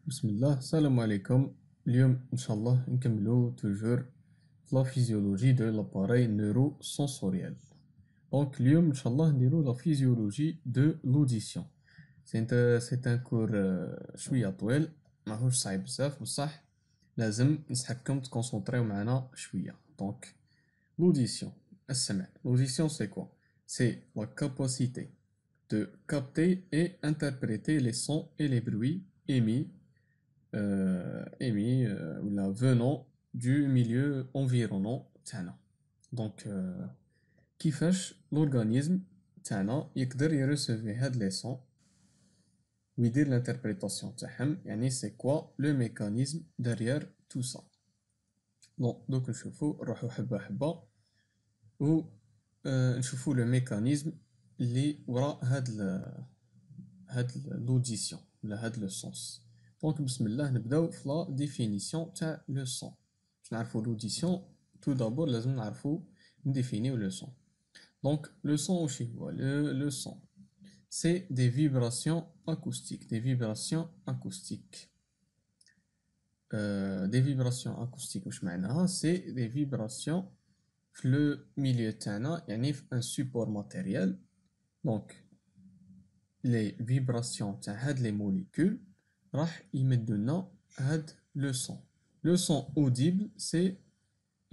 بسم الله السلام عليكم. اليوم إن شاء الله نكملو توجور la physiologie de l'appareil neurosensoriel. Donc اليوم إن شاء الله نديرو la physiologie de l'audition. C'est un cours شوية طويل ماهوش صعيب بزاف بصح لازم نسحبكم تكونسونطريو معنا شوية. Donc l'audition السمع. L'audition c'est quoi? C'est la capacité de capter et interpréter les sons et les bruits émis venant du milieu environnant تاعنا. Donc كيفاش l'organisme تاعنا يقدر يرسيفي هاد لي سون ويدير l'interprétation تاعهم، يعني c'est quoi le mécanisme derrière tout ça. دوك نشوفو نروحو حبة حبة و نشوفو لو ميكانيزم اللي وراء هاد l'audition ولا هاد لو سونس. دونك بسم الله نبداو في لا ديفينيسيون تاع لو سون. باش نعرفو لوديسيون تو دابور لازم نعرفو نديفينيو لو سون. دونك لو سون واش هو؟ لو سون سي دي فيبراسيون اكوستيك. دي فيبراسيون اكوستيك واش معناها؟ سي دي فيبراسيون في لو ميليو تاعنا، يعني في ان سوبور ماتيريال. دونك لي فيبراسيون تاع هاد لي موليكول راح يمدونا هاد لو سون. لو سون اوديبل سي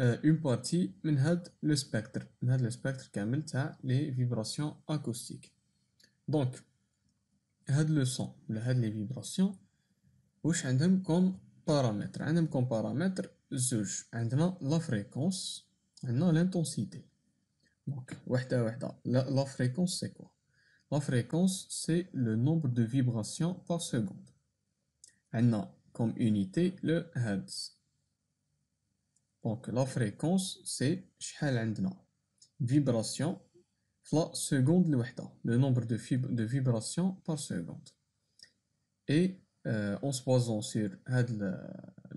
اون بارتي من هاد لو سبيكتر، من هاد لو سبيكتر كامل تاع لي فيبراسيون اكوستيك. دونك هاد لو سون ولا هاد لي فيبراسيون واش عندهم كوم بارامتر؟ عندهم كوم بارامتر زوج، عندنا لا فريكونس، عندنا لانتونسيتي. دونك وحده لا فريكونس سي كوا؟ La fréquence, c'est le nombre de vibrations par seconde. On a comme unité le hertz. Donc la fréquence, c'est شحال عندنا vibration la seconde الوحدة, le nombre de vibrations par seconde. Et en se basant sur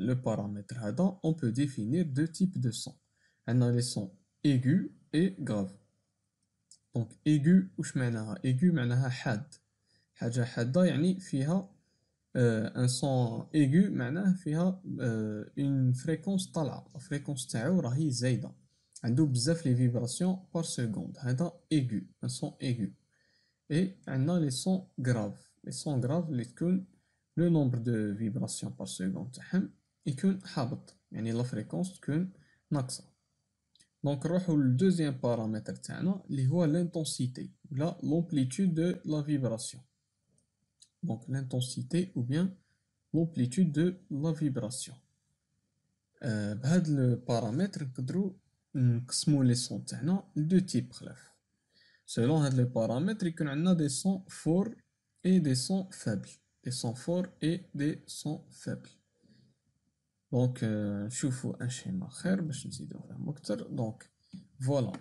le paramètre هذا, on peut définir deux types de sons. On a les sons aigus et graves. دونك ايغو واش معناها؟ ايغو معناها حاد، حاجه حاده يعني فيها ان سون ايغو، معناه فيها اون فريكونس طالعه، الفريكونس تاعو راهي زايده، عنده بزاف لي فيبراسيون بار سكوند، هذا ايغو، ان سون ايغو. اي عندنا لي سون غراف، لي سون غراف اللي تكون لو نومبر دو فيبراسيون بار سكوند تاعهم يكون هابط، يعني لا فريكونس تكون ناقصه. Donc, le deuxième paramètre, c'est l'intensité, l'amplitude de la vibration. Donc, l'intensité ou bien l'amplitude de la vibration. Le paramètre, nous pouvons les sons de deux types. Selon le paramètre, il y a des sons forts et des sons faibles. Des sons forts et des sons faibles. Donc, نشوفو un schéma خير باش نزيدو نفهمو أكتر. Donc, voilà.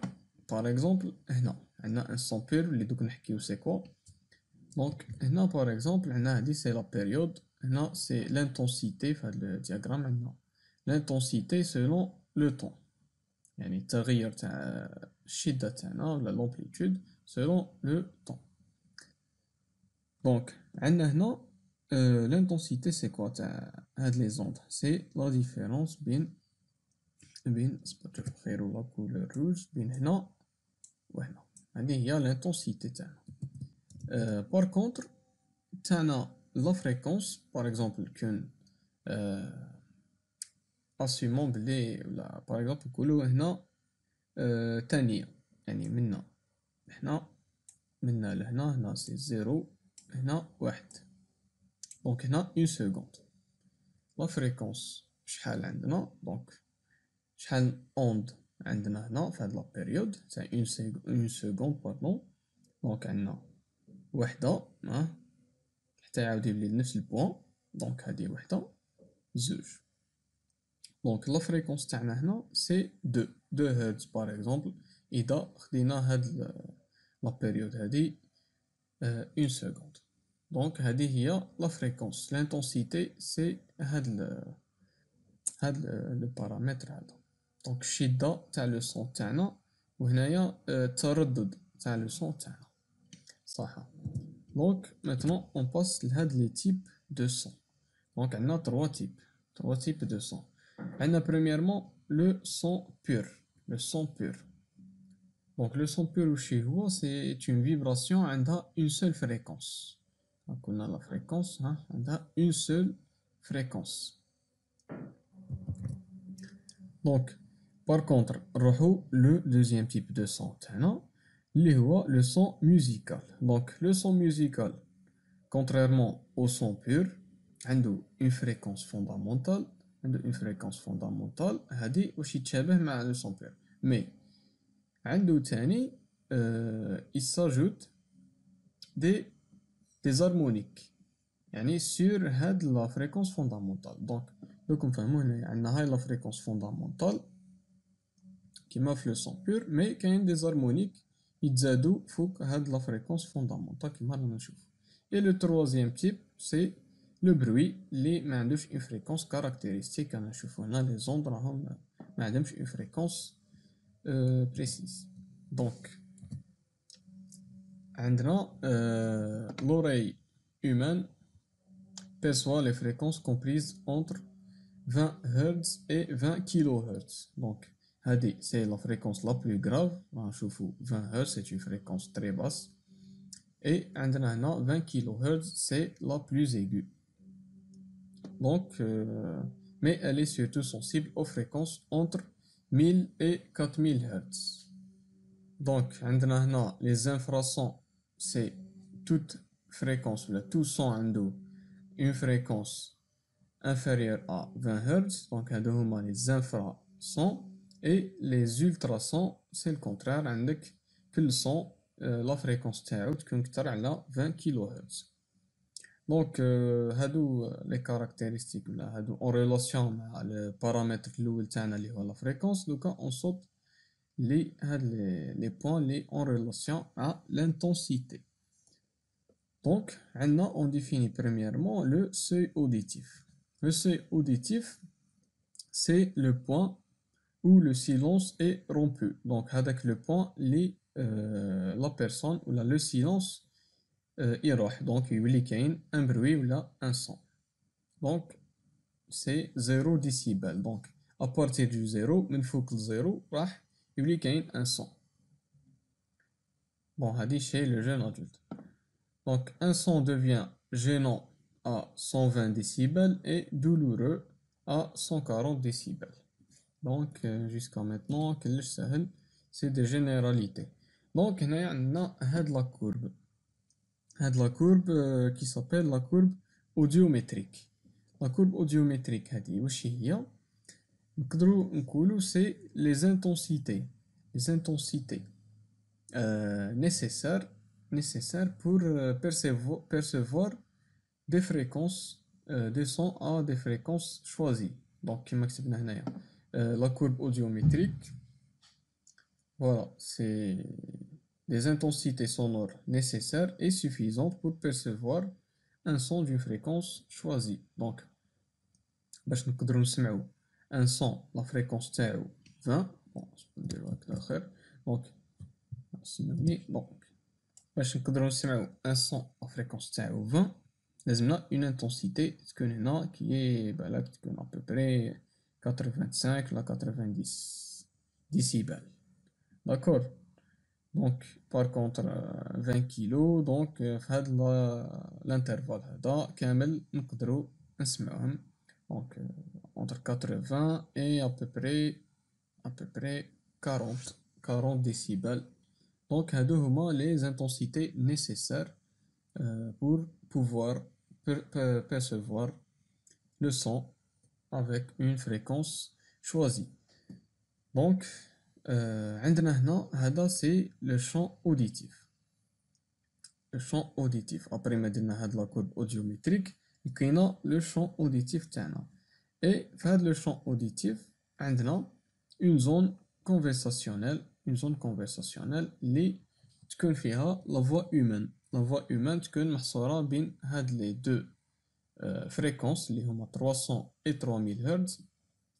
Par exemple, هنا عندنا un son pur اللي دوك نحكيو c'est quoi. Donc, هنا par exemple عندنا هادي c'est la période. هنا c'est l'intensité في هاد الدياغرام. عندنا l'intensité selon le temps، يعني التغير تاع الشدة تاعنا ولا l'amplitude selon le temps. Donc, عندنا هنا l'intensité c'est quoi تاع هاد les ondes؟ c'est la différence بين نخيرو لا كولور روج بين هنا وهنا، هادي هي l'intensité تاعنا. par contre تاعنا la fréquence par exemple كون اسيمون بلي ولا par exemple نقولو هنا ثانية، يعني منا لهنا، هنا سي زيرو، هنا واحد. دونك هنا اون سكوند. لا فريكونس شحال عندنا؟ دونك شحال اوند عندنا هنا في هاد لا بيريود تاع اون سكوند باردون. دونك عندنا وحدة حتى يعاود يولي لنفس البوان. دونك هادي وحدة، زوج. دونك لا فريكونس تاعنا هنا سي دو هرتز باغ اكزومبل اذا خدينا هاد لا بيريود هادي اون سكوند. دونك هادي هي لا فريكونس. لانتونسيتي سي هاد لو بارامتر هذا. دونك الشدة تاع لو سون تاعنا، وهنايا التردد تاع لو سون تاعنا، صح. دونك maintenant on passe لهاد لي تيب دو سون. Donc, on a trois types de son. On a premièrement le son pur. Le son pur. Donc, le son pur chez vous, c'est une vibration à une seule fréquence. Donc, on a la fréquence, hein, on a une seule fréquence. Donc, par contre, le deuxième type de son, le son musical. Donc, le son musical, contrairement au son pur, a une fréquence fondamentale. Une fréquence fondamentale, هذه واش يتشابه مع le son pur. Mais, il s'ajoute des harmoniques sur la fréquence fondamentale. Donc, comme vous voyez, on a la fréquence fondamentale qui m'offre le son pur, mais il y a des harmoniques qui s'ajoutent à la fréquence fondamentale qui m'offre. Et le troisième type, c'est le bruit, qui n'a une fréquence caractéristique. On a les ondes qui n'ont une fréquence précise. Donc, l'oreille humaine perçoit les fréquences comprises entre 20 Hz et 20 kHz. Donc, c'est la fréquence la plus grave. 20 Hz, c'est une fréquence très basse. Et 20 kHz, c'est la plus aiguë. Donc, mais elle est surtout sensible aux fréquences entre 1000 et 4000 Hz. Donc, les infrasons, c'est toute fréquence, tout son a une fréquence inférieure à 20 Hz. Donc, les infrasons. Et les ultrasons, c'est le contraire. Que son, la fréquence est à 20 kHz. Donc, les caractéristiques en relation avec le paramètre la fréquence, donc on saute les points en relation à l'intensité. Donc, on définit premièrement le seuil auditif. Le seuil auditif, c'est le point où le silence est rompu. Donc, avec le point, la personne ou le silence donc il y a un bruit ou un son. Donc, c'est 0 décibel. Donc, à partir du 0, من فوق le 0, il y a un son. Bon, c'est chez le jeune adulte. Donc, un son devient gênant à 120 décibels et douloureux à 140 décibels. Donc, jusqu'à maintenant, c'est des généralités. Donc, on a la courbe. La courbe qui s'appelle la courbe audiométrique. La courbe audiométrique, c'est les intensités. Les intensités nécessaires pour percevoir des fréquences, des sons à des fréquences choisies. Donc, la courbe audiométrique, voilà, c'est des intensités sonores nécessaires et suffisantes pour percevoir un son d'une fréquence choisie. Donc, باش نقدروا نسمعوا un son, la fréquence تاعو 20. Bon, je peux le dire avec donc, باش نقدروا نسمعوا un son, la fréquence تاعو 20, لازمنا une intensité qui est à peu près 85 à 90 décibels. D'accord? Donc, par contre, 20 kg, donc, l'intervalle هذا كامل نقدروا نسمعهم. Donc, entre 80 et à peu près 40 décibels. Donc, هادو les intensités nécessaires pour pouvoir percevoir le son avec une fréquence choisie. Donc, c'est le champ auditif. Le champ auditif. Après, on a la courbe audiométrique, il y a le champ auditif. Et dans le champ auditif, on a une zone conversationnelle. Une zone conversationnelle qui est la voix humaine. La voix humaine qui est les deux fréquences, les 300 et 3000 Hz,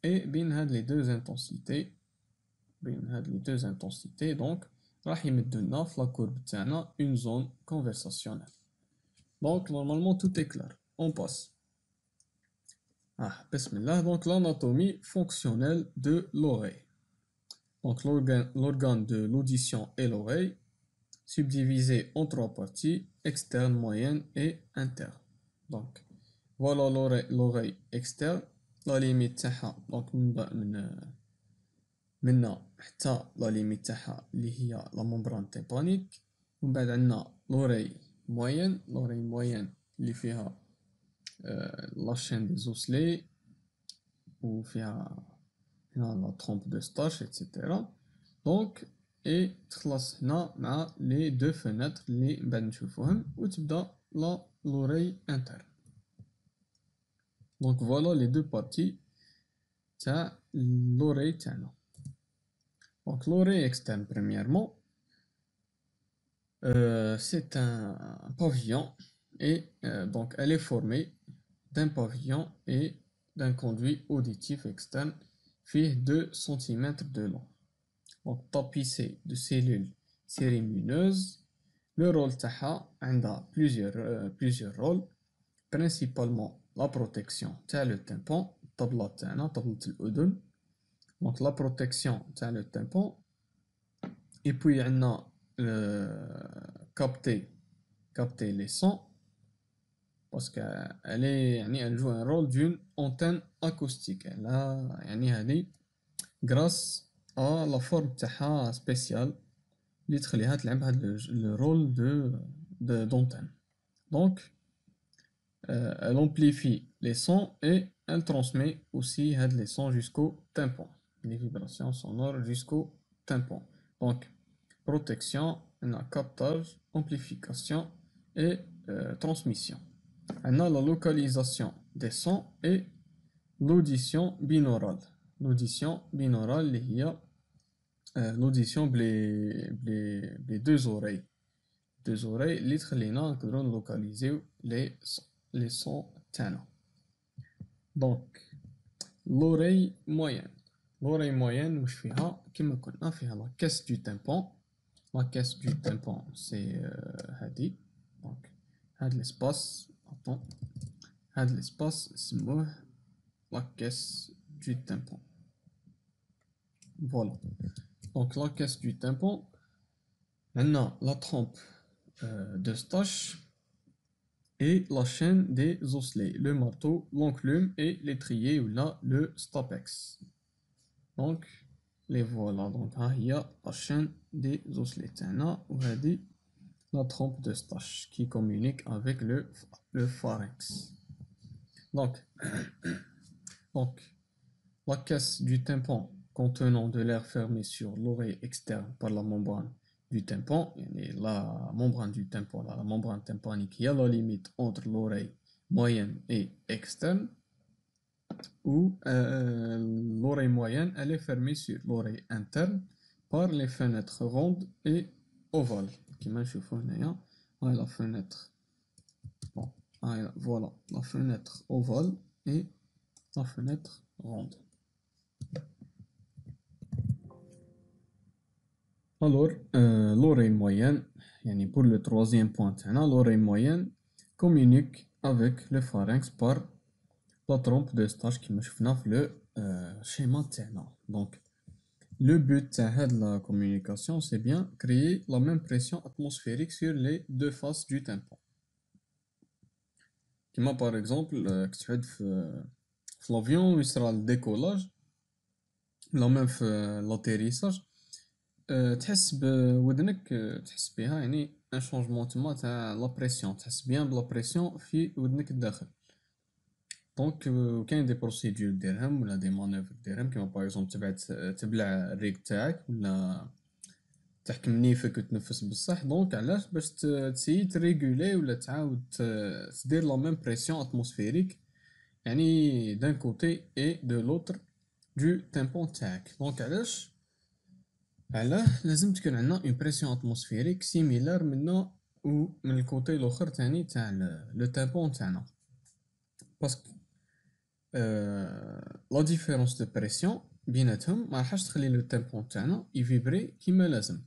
et les deux intensités. Les deux intensités, donc, راح يمدلنا في la courbe تاعنا une zone conversationnelle. Donc, normalement, tout est clair. On passe. Bismillah. Donc, l'anatomie fonctionnelle de l'oreille. Donc, l'organe de l'audition est l'oreille, subdivisé en trois parties, externe, moyenne et interne. Donc, voilà l'oreille externe. La limite تاعها donc من حتى لا ليميت تاعها اللي هي لا ممبران تيمبانيك. ومن بعد عندنا لوري موين اللي فيها لا شين دي زوسلي وفيها هنا لا ترومب دو ستاش اكسيتيرا. دونك اي تخلص هنا مع لي دو فenêtres اللي من بعد نشوفوهم وتبدا لوري انتر. دونك فوالا لي دو بارتي تاع لوري تاعنا. Donc l'oreille externe, premièrement, c'est un pavillon et donc elle est formée d'un pavillon et d'un conduit auditif externe fait 2 cm de long. Donc tapissé de cellules cérémineuses. Le rôle تاعها عندها plusieurs rôles, principalement la protection تاع le tympan, الطبلة تاعنا طبلة الأذن. Donc la protection تاع le tympan. Et puis on a capter les sons parce qu'elle joue un rôle d'une antenne acoustique. Grâce à la forme spéciale اللي تخليها تلعب le rôle d'antenne. Donc elle amplifie les sons et elle transmet aussi les sons jusqu'au tympan, les vibrations sonores jusqu'au tympan. Donc protection, on a captage, amplification et transmission. On a la localisation des sons et l'audition binaurale. L'audition binaurale, il y a l'audition les deux oreilles. Deux oreilles, les تخلينا نقدروا localiser les sons تاعنا. Donc l'oreille moyenne. L'oreille moyenne واش فيها كما قلنا فيها la caisse du tympan. La caisse du tympan c'est هادي. Donc هاد l'espace, attends, هاد l'espace سموه la caisse du tympan. Voilà. Donc la caisse du tympan. Maintenant la trompe d'Eustache et la chaîne des osselets, le marteau, l'enclume et l'étrier ou là le stapex. Donc les voilà. Donc il y a la chaîne des osselets ou la trompe d'Eustache qui communique avec le pharynx. Donc la caisse du tympan contenant de l'air fermé sur l'oreille externe par la membrane du tympan, la membrane du tympan, la membrane tympanique, il y a la limite entre l'oreille moyenne et externe, où l'oreille moyenne elle est fermée sur l'oreille interne par les fenêtres rondes et ovales. La fenêtre, bon, voilà, la fenêtre ovale et la fenêtre ronde. Alors, l'oreille moyenne, pour le troisième point, l'oreille moyenne communique avec le pharynx par la trompe d'Eustache qui me dans le schéma. Donc, le but de la communication, c'est bien créer la même pression atmosphérique sur les deux faces du tympan. Comme par exemple, l'avion, il sera le décollage, la même l'atterrissage. تحس بودنك تحس بها ان شونجمون تما تاع لا بريسيون تحس بيان بلا بريسيون في ودنك الداخل. دونك كاين دي بروسيدور ديرهم ولا دي مانوفر ديرهم كيما باغ اكزومبل تبلع الريق تاعك ولا تحكم نيفك وتنفس بصح. دونك علاش باش تسيي تريغولي ولا تعاود تدير لا ميم بريسيون اتموسفيريك دان كوتي اي دو لوتر دو تيمبون تاعك. دونك علاش لازم تكون عندنا اون بريسيون اتموسفيريك سيميلار منا ومن الكوتي الاخر تاني تاع لو تيمبون تاعنا باسكو لا ديفيرونس دو بريسيون بيناتهم ما راحش تخلي لو تيمبون تاعنا يفيبري كيما لازم.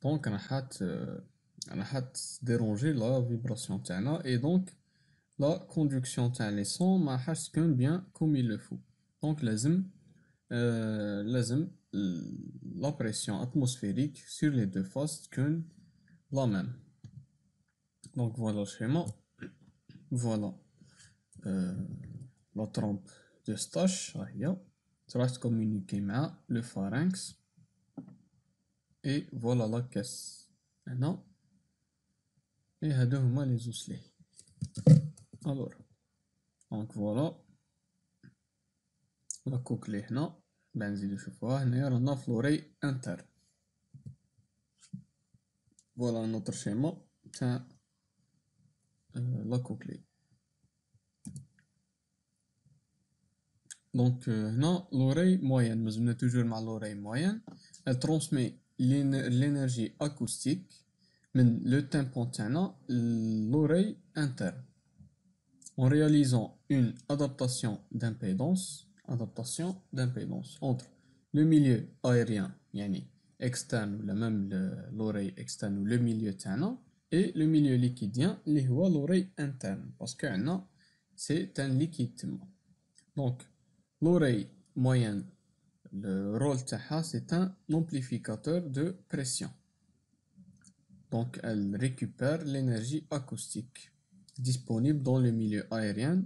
دونك راح ديرونجي لا فيبراسيون تاعنا اي دونك la conduction تاع les sons ما راحش تكون bien comme il le faut. Donc لازم la pression atmosphérique sur les deux faces تكون la même. Donc voilà le schéma. Voilà la trompe de Stache, tu vas communiquer avec le pharynx. Et voilà la caisse. Maintenant, et هادو هما les osselets. Alors, donc voilà la cochlée هنا بنزيدو نشوفوها هنايا رانا في l'oreille interne. Voilà notre schéma تاع la cochlée. Donc هنا l'oreille moyenne, مازلنا toujours مع l'oreille moyenne, elle transmet l'énergie acoustique من le tympan تاعنا l'oreille interne en réalisant une adaptation d'impédance entre le milieu aérien يعني externe ولا même l'oreille externe ou le milieu تاعنا et le milieu liquidien اللي هو l'oreille interne parce que عندنا c'est un liquide تما. Donc l'oreille moyenne, le rôle تاعها c'est un amplificateur de pression. Donc elle récupère l'énergie acoustique disponible dans le milieu aérien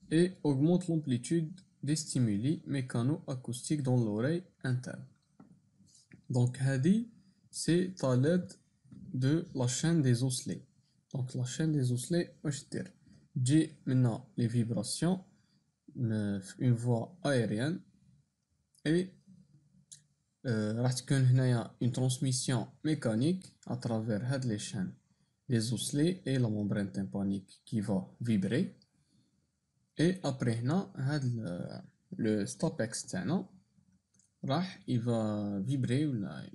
et augmente l'amplitude des stimuli mécano-acoustiques dans l'oreille interne. Donc hadi c'est à l'aide de la chaîne des osselets. Donc la chaîne des osselets واش دير تجي منا les vibrations une voie aérienne et راح تكون هنايا une transmission mécanique à travers هاد les chaînes les osselets et la membrane tympanique qui va vibrer. Et après هنا هاد le stopex تاعنا راح il va vibrer ولا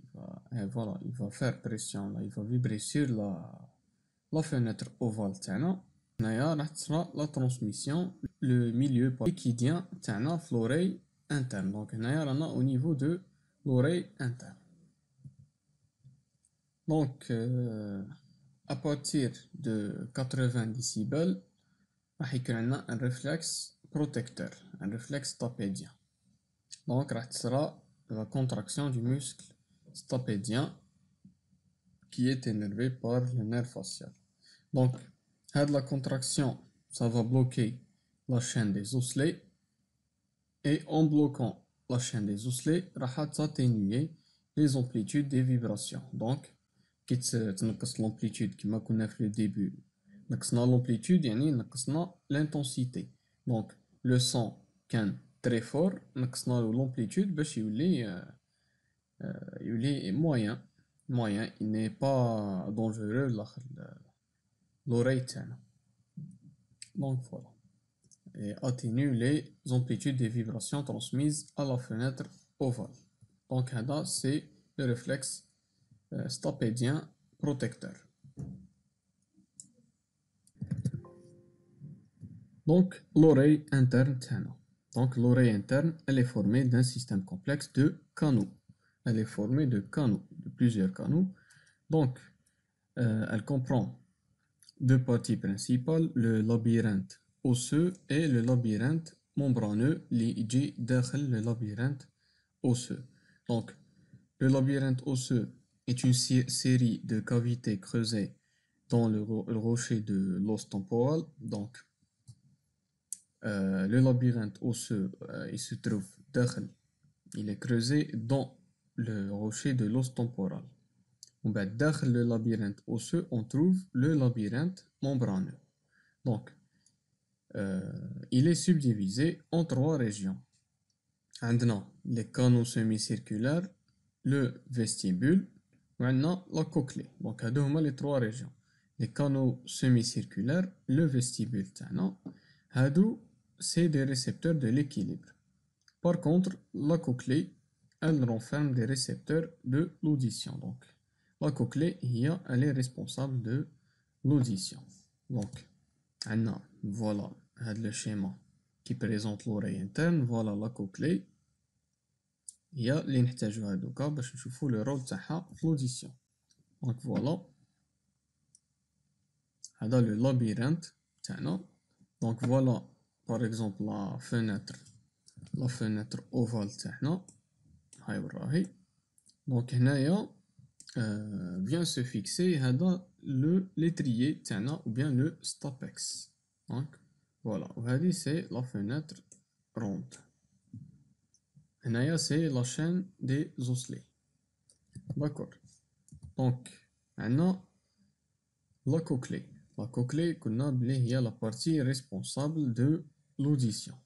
voilà il va faire pression là, il va vibrer sur la fenêtre ovale تاعنا. هنايا راح تصرا la transmission le milieu liquidien تاعنا في l'oreille interne. Donc هنايا رانا au niveau de l'oreille interne. Donc à partir de 80 décibels راح يكون عندنا un réflexe protecteur, un réflexe stapédien. Donc راح تصرا la contraction du muscle stapédien qui est énervé par le nerf facial. Donc la contraction ça va bloquer la chaîne des osselets et en bloquant la chaîne des osselets راح atténuer les amplitudes des vibrations. Donc كي تنقص l'amplitude كما كنا في le début نقصنا l'amplitude يعني نقصنا l'intensité. Donc le son كان très fort نقصنا له l'amplitude باش يولي moyen il n'est pas dangereux l'oreille تاعنا. Donc voilà, et atténue les amplitudes des vibrations transmises à la fenêtre ovale. Donc هذا c'est le réflexe stapédien protecteur. Donc l'oreille interne تاعنا. Donc l'oreille interne elle est formée d'un système complexe de canaux. Elle est formée de canaux, de plusieurs canaux. Donc elle comprend deux parties principales, le labyrinthe osseux et le labyrinthe membraneux اللي يجي داخل le labyrinthe osseux. Donc le labyrinthe osseux est une série de cavités creusées dans le rocher de l'os temporal. Donc le labyrinthe osseux il se trouve داخل, il est creusé dans le rocher de l'os temporal. Dans le labyrinthe osseux, on trouve le labyrinthe membraneux. Donc, il est subdivisé en trois régions. عندنا les canaux semi-circulaires, le vestibule, maintenant la cochlée. Donc, هادو هما les trois régions. Les canaux semi-circulaires, le vestibule تاعنا, هادو c'est des récepteurs de l'équilibre. Par contre, la cochlée, elle renferme des récepteurs de l'audition. Donc, la cochlée, elle est responsable de l'audition. Donc, voilà le schéma qui présente l'oreille interne. Voilà la cochlée. Il y a اللي نحتاجوها دوكا باش نشوفو le rôle تاعها في l'audition. Donc voilà. هذا le labyrinthe تاعنا. Donc voilà par exemple la fenêtre ovale تاعنا هاي وراهي. Donc هنايا vient se fixer هذا le l'étrier تاعنا ou bien le stapex. Donc voilà, وهذه c'est la fenêtre ronde. هنايا c'est la chaîne des osselets. D'accord. Donc عندنا la cochlée. La cochlée قلنا بلي هي la partie responsable de l'audition.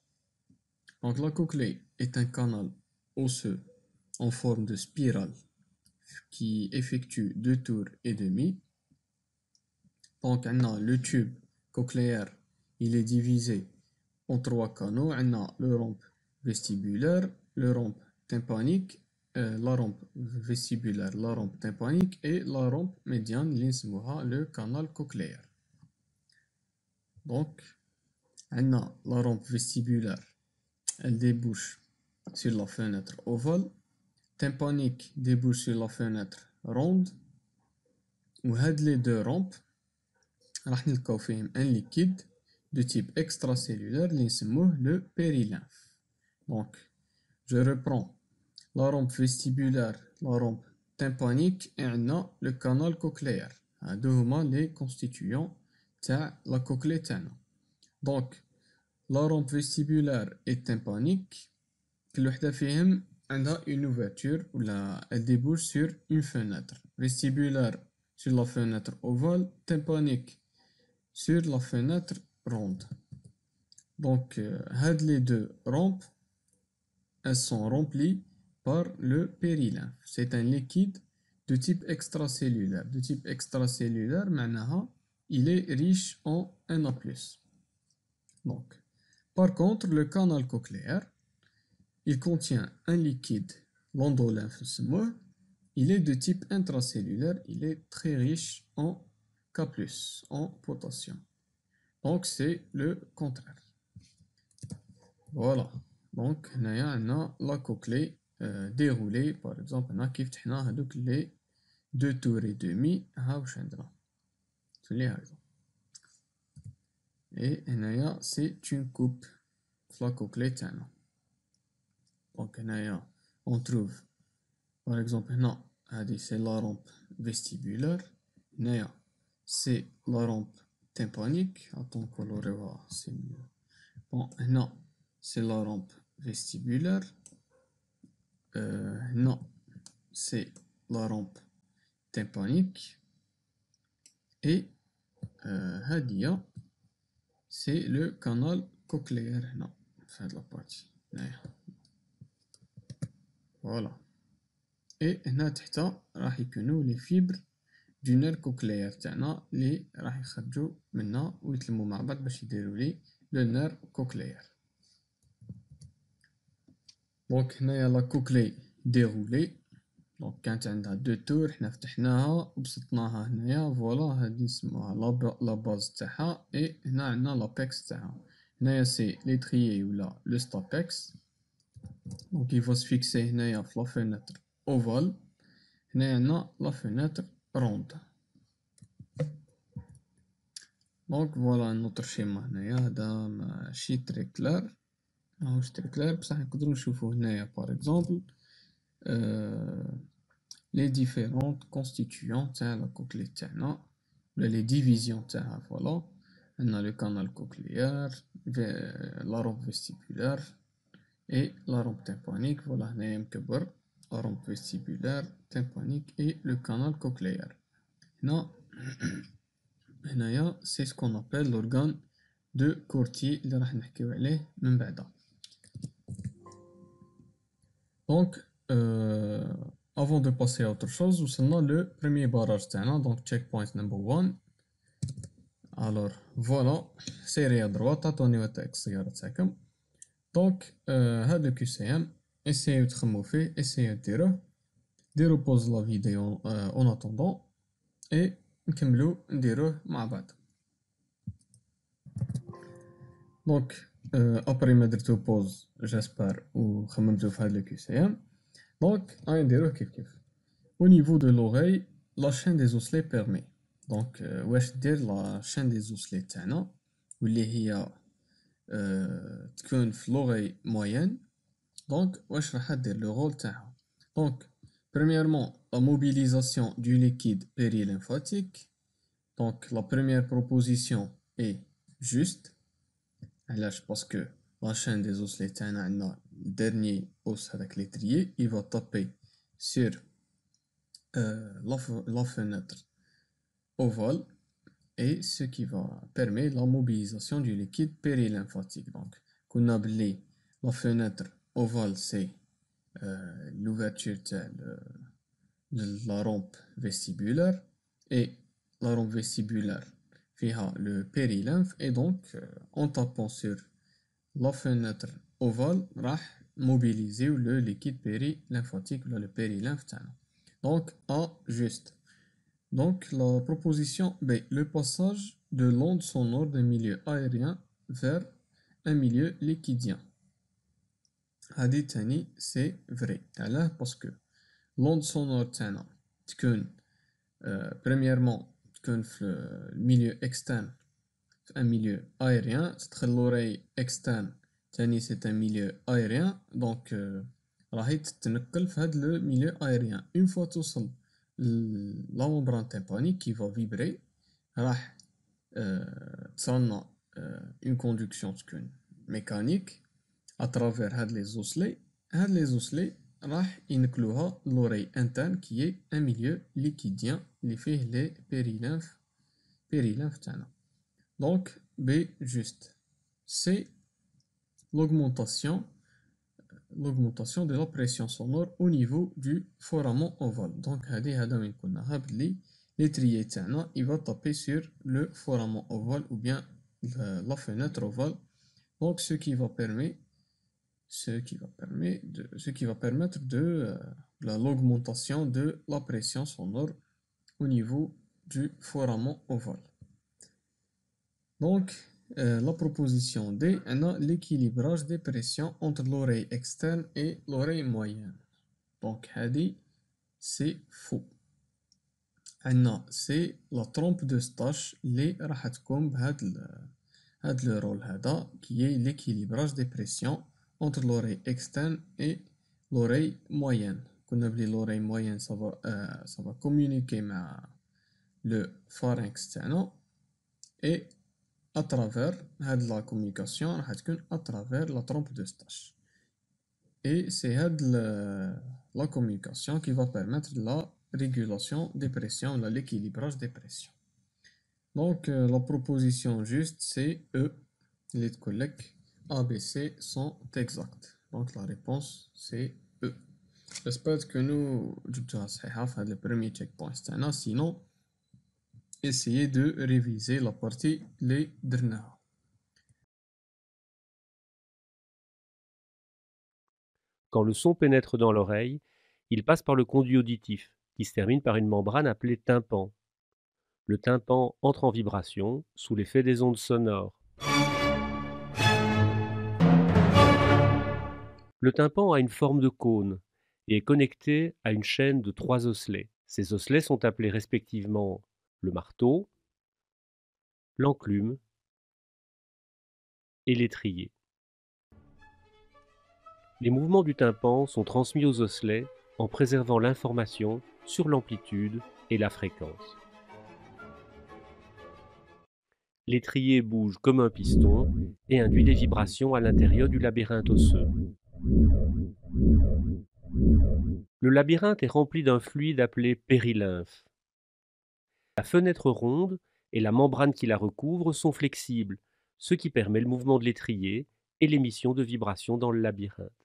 Donc la cochlée est un canal osseux en forme de spirale qui effectue 2 tours et demi. Donc on a le tube cochléaire, il est divisé en 3 canaux. On a le rhombe vestibulaire, le rhombe tympanique, la rhombe vestibulaire, la rhombe tympanique et la rhombe médiane, le canal cochléaire. Donc on a la rhombe vestibulaire, elle débouche sur la fenêtre ovale, tympanique débouche sur la fenêtre ronde, وهاد les deux rhombes راح نلقاو فيهم un liquide de type extracellulaire اللي نسموه le périlymphe. Donc je reprends la rhombe vestibulaire, la rhombe tympanique et عندنا le canal cochléaire. هادو هما les constituants تاع la cochlée تاعنا. Donc la rhombe vestibulaire et tympanique كل وحدة فيهم عندها une ouverture ولا elle débouche sur une fenêtre. Vestibulaire sur la fenêtre ovale, tympanique sur la fenêtre ronde. Donc les deux rhombes, elles sont remplies par le périlymphe. C'est un liquide de type extracellulaire. De type extracellulaire, معناها il est riche en Na+. Donc, par contre, le canal cochléaire, il contient un liquide, l'endolymphe, il est de type intracellulaire, il est très riche en K+, en potassium. Donc c'est le contraire. Voilà. Donc on a la cochlée déroulée. Par exemple, on a كيف فتحنا هذوك les 2 tours et demi. ها واش عندنا تولي هكذا. Et هنايا c'est une coupe في la cochlée تاعنا. Donc هنايا on trouve par exemple هنا هذه c'est la rhombe vestibulaire. هنايا c'est la rhombe tympanique. Attends colorer c'est mieux. Bon هنا c'est la rhombe vestibulaire. Non, c'est la rhombe tympanique. Et Hadia, c'est le canal cochléaire. Non, c'est la partie. Voilà. Et هنا تحتا راح يكونوا les fibres du nerf cochléaire تاعنا اللي راح يخرجوا منا ويتلموا مع بعض باش يديروا لي le nerf cochléaire. دونك هنايا لا كوكلي ديغولي. دونك كانت عندها 2 تور، حنا فتحناها وبسطناها هنايا. فوالا هادي نسموها لا باز تاعها. اي هنا عندنا لابيكس تاعها. هنايا سي ليتريي ولا لو ستابيكس. دونك يفو سفيكسي هنايا في لا فينيتر اوفال. هنايا عندنا لا فينيتر روند. دونك فوالا نوتر شيما هنايا. هذا ماشي تري كلار، ماهوش تري كلار بصح نقدرو نشوفو هنايا باغ اكزومبل les différentes constituants تاع la cochlée تاعنا ولا les divisions تاعها. فوالا عندنا le canal cochléaire, la rhombe vestibulaire et la rhombe tympanique. فوالا هنايا مكبر la rhombe vestibulaire, tympanique et le canal cochléaire. هنا هنايا c'est ce qu'on appelle l'organe de Corti اللي راح نحكيو عليه من بعدا. Donc avant de passer à autre chose, وصلنا le premier barrage تاعنا. donc checkpoint number 1. alors voilà سيري à droite عطوني تاع السيارة تاعكم. donc هذا كي سي ام essayو تخمو فيه، essayو ديروه، ديرو pause la vidéo en attendant et نكملو نديروه مع بعض. donc après ما درتو pause j'espère وخممتو في هذا كي سي ام. donc غادي نديروه كيف كيف. au niveau de l'oreille la chaîne des osselets permet. donc واش دير la chaîne des osselets تاعنا واللي هي تكون في l'oreille moyenne. Donc واش راح دير le rôle تاعها. Donc premièrement la mobilisation du liquide périlymphatique. Donc la première proposition est juste. علاش parce que la chaîne des osselets تاعنا عندنا dernier os هذاك l'étrier il va taper sur la fenêtre ovale et ce qui va permettre la mobilisation du liquide périlymphatique. Donc قلنا بلي la fenêtre ovale c'est l'ouverture de la rampe vestibulaire et la rampe vestibulaire فيها le périlymphe et donc en tapant sur la fenêtre ovale راح mobiliser le liquide périlymphatique ou le périlymphe تاعنا. Donc A juste. Donc la proposition B, le passage de l'onde sonore d'un milieu aérien vers un milieu liquidien. هادي تاني c'est vrai. علاه parce que l'onde sonore تاعنا تكون premièrement تكون في milieu externe, un milieu aérien, تدخل l'oreille externe تاني c'est un milieu aérien, donc راهي تتنقل في هاد le milieu aérien. Une fois توصل la membrane tympanique qui va vibrer راح تصنع une conduction تكون mécanique à travers هاد les osselets. هاد les osselets راح ينقلوها l'oreille interne qui est un milieu liquidien اللي فيه les périlymphes تاعنا. Donc B juste. C'est l'augmentation de la pression sonore au niveau du foramen ovale. Donc هذا وين قلناها بلي l'étrier تاعنا il va taper sur le foramen ovale ou bien la fenêtre ovale. Donc ce qui va permettre de l'augmentation de la pression sonore au niveau du foramen ovale. Donc la proposition D, on a l'équilibrage des pressions entre l'oreille externe et l'oreille moyenne. Donc c'est faux. C'est la trompe de Stache اللي راح تقوم بهذا le rôle هذا qui est l'équilibrage des pressions entre l'oreille externe et l'oreille moyenne. كنا بلي l'oreille moyenne ça va communiquer مع le pharynx تاعنا et à travers la communication راح تكون à travers la trompe de Stache. Et c'est la communication qui va permettre la régulation des pressions, l'équilibrage des pressions. Donc la proposition juste c'est E. Les collègues A, B, C sont exacts. Donc la réponse c'est E. J'espère que nous جبتوها صحيحة في هذا le premier checkpoint تاعنا. Sinon essayez de réviser la partie les درناها. Quand le son pénètre dans l'oreille, il passe par le conduit auditif, qui se termine par une membrane appelée tympan. Le tympan entre en vibration sous l'effet des ondes sonores. Le tympan a une forme de cône et est connecté à une chaîne de 3 osselets. Ces osselets sont appelés respectivement le marteau, l'enclume et l'étrier. Les mouvements du tympan sont transmis aux osselets en préservant l'information sur l'amplitude et la fréquence. L'étrier bouge comme un piston et induit des vibrations à l'intérieur du labyrinthe osseux. Le labyrinthe est rempli d'un fluide appelé périlymphe. La fenêtre ronde et la membrane qui la recouvre sont flexibles, ce qui permet le mouvement de l'étrier et l'émission de vibrations dans le labyrinthe.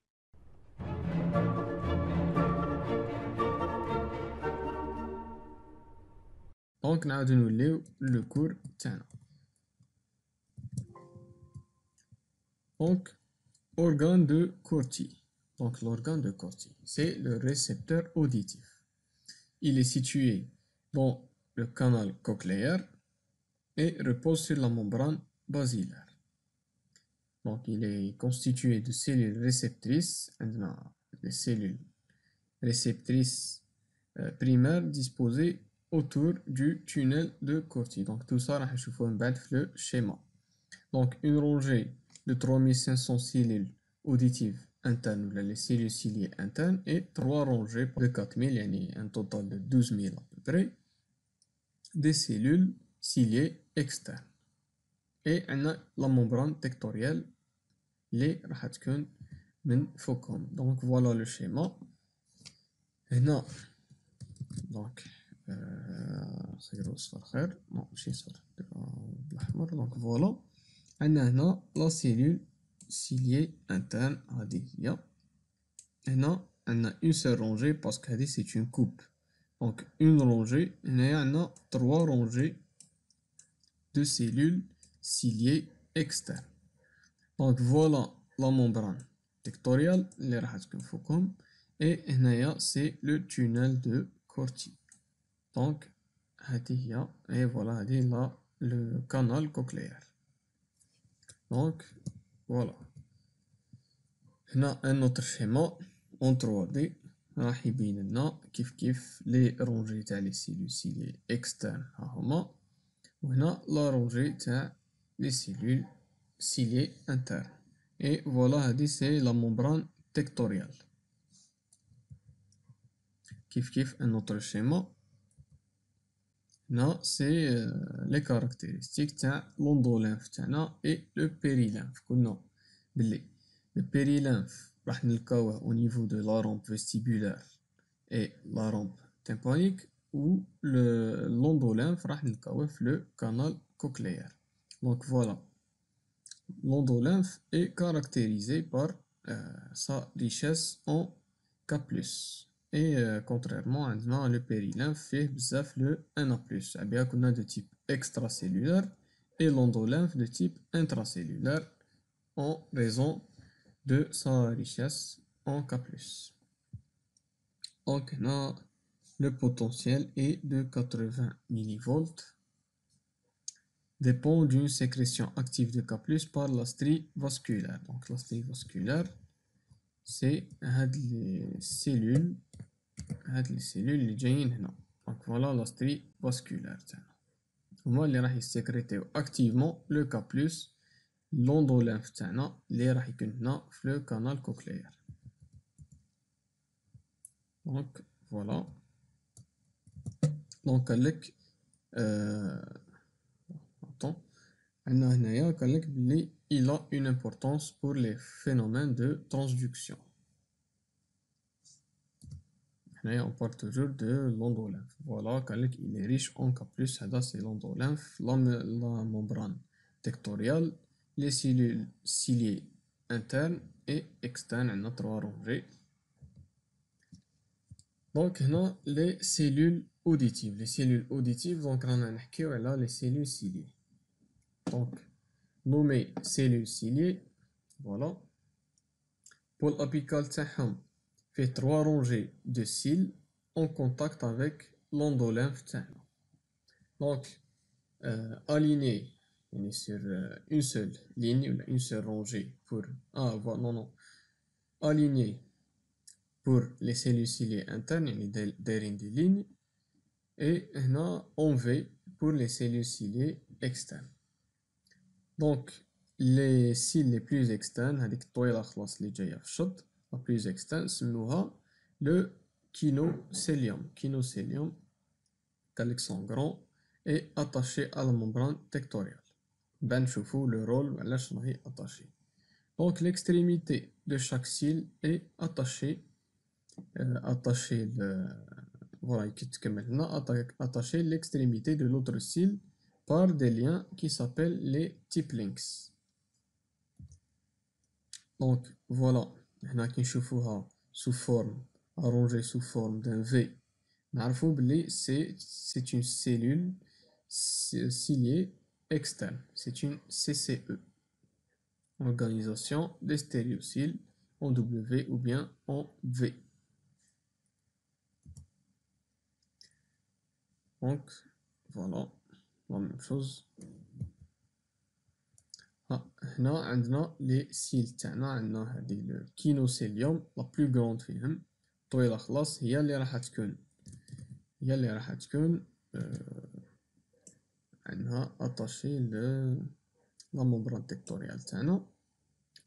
Donc نعاودو نوليو le cours تاعنا. Donc organe de Corti. Donc l'organe de Corti, c'est le récepteur auditif. Il est situé dans le canal cochléaire et repose sur la membrane basilaire. Donc il est constitué de cellules réceptrices, les cellules réceptrices primaires disposées autour du tunnel de Corti. Donc tout ça راح نشوفوه من بعد في le schéma. Donc une rangée de 3500 cellules auditives internes, ou les cellules ciliées internes, et 3 rangées de 4000, يعني un total de 12 000 à peu près, des cellules ciliées externes. Et on a la membrane tectorielle اللي راح تكون من فوقهم. Donc voilà le schéma. هنا donc خير وصفر خير، non ماشي صفر بالأحمر. donc voilà عندنا هنا la cellule ciliée interne هذه هي. هنا عندنا une seule rangée parce que هذه c'est une coupe. donc une rangée. هنايا عندنا 3 rangées de cellules ciliées externes. donc voilà la membrane tectoriale اللي راح تكون فوقهم. et هنايا c'est le tunnel de Corti. donc هذه هي. et voilà هذه là le canal cochléaire. donc voilà هنا un autre schéma en 3D راح يبين لنا كيف لي رونجي تاع لي سيلول سيلي اكسترن ها هما، وهنا لا رونجي تاع لي سيلول سيلي انترن. et voilà هادي سي لا ممبران تكتوريال. كيف un autre schéma. هنا سي لي كاركتيرستيك تاع لوندولينف تاعنا اي لو بيريلينف. قلنا بلي لو بيريلينف راح نلقاوه au niveau de la rampe vestibulaire et la rampe tympanique, ou l'endolymphe راح نلقاوه في le canal cochléaire. donc voilà, l'endolymphe est caractérisé par sa richesse en K+. et contrairement عندنا le périlymphe فيه بزاف le Na+. bien qu'on a de type extracellulaire et l'endolymphe de type intracellulaire en raison de sa richesse en K+. donc là, le potentiel est de 80 mV, dépend d'une sécrétion active de K+, par la strie vasculaire. donc la strie vasculaire, c'est les cellules اللي جايين هنا. donc voilà la strie vasculaire تاعنا هما اللي راح يسكريتيو activement le K+, l'endolymphe تاعنا اللي راح يكون هنا في le canal cochléaire. donc voilà. donc قالك attends, عندنا هنايا قالك بلي il a une importance pour les phénomènes de transduction. هنايا on parle toujours de l'endolymphe. voilà قالك il est riche en K+. هذا c'est l'endolymphe, la membrane tectoriale, les cellules ciliées internes et externes. عندنا 3 rangées. donc هنا les cellules auditives. les cellules auditives donc رانا نحكيو على les cellules ciliées. donc nommé cellules ciliées. voilà. pôle apical تاعهم fait 3 rangées de cils en contact avec l'endolymphe تاعنا. donc alignés sur une seule ligne ou une seule rangée pour alignés pour les cellules ciliées internes يعني دايرين des lignes, et هنا en V pour les cellules ciliées externes. donc les cils les plus externes هذيك الطويلة خلاص اللي جاية في الشط la plus externe سموها le kinocélium. kinocélium قالك sont grands et attachés à la membrane tectoriale. ben نشوفو le rôle علاش راهي attaché. donc l'extrémité de chaque cil est attachée voilà كتكمل هنا attaché l'extrémité de l'autre cil par des liens qui s'appellent les tip links. donc voilà هنا كي نشوفوها sous forme arrangée sous forme d'un V, نعرفو بلي c'est une cellule ciliée externe, c'est une CCE, organisation des stéréocyles, en W ou bien en V. donc voilà la même chose. هنا عندنا لي سيل تاعنا. عندنا هذه الكينوسيليوم لا بلو غروند فيهم طويله خلاص، هي اللي راح تكون عندها اتاشي لا ممبران تكتوريال تاعنا.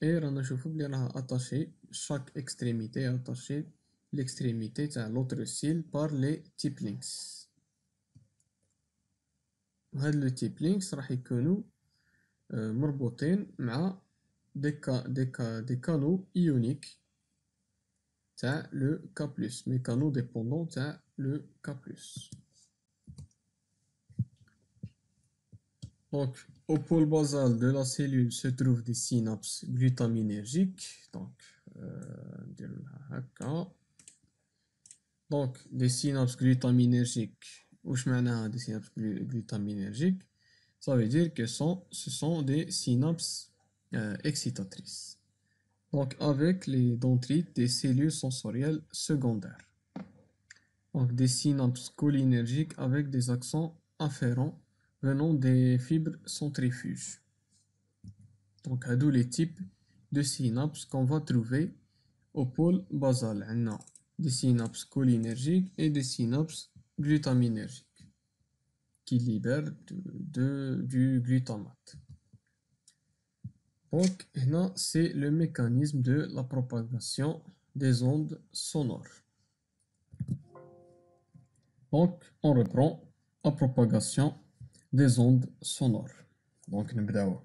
et رانا نشوفو بلي راها attaché chaque extrémité est attachée l'extrémité تاع l'autre cil par les tip links. وهاد لو tip links راح يكونوا مربوطين مع des canaux ioniques تاع le K+, mais canaux dépendants تاع le K+. Donc, au pôle basal de la cellule se trouvent des synapses glutaminergiques. Donc, des synapses glutaminergiques. Wesh معناها des synapses glutaminergiques? Ça veut dire que ce sont des synapses excitatrices. Donc, avec les dendrites des cellules sensorielles secondaires. Donc, des synapses cholinergiques avec des accents afférents venant des fibres centrifuges. Donc, à tous les types de synapses qu'on va trouver au pôle basal. On a des synapses cholinergiques et des synapses glutaminergiques qui libèrent du glutamate. Donc, là, c'est le mécanisme de la propagation des ondes sonores. Donc, on reprend la propagation des ondes sonores. Donc, نبداو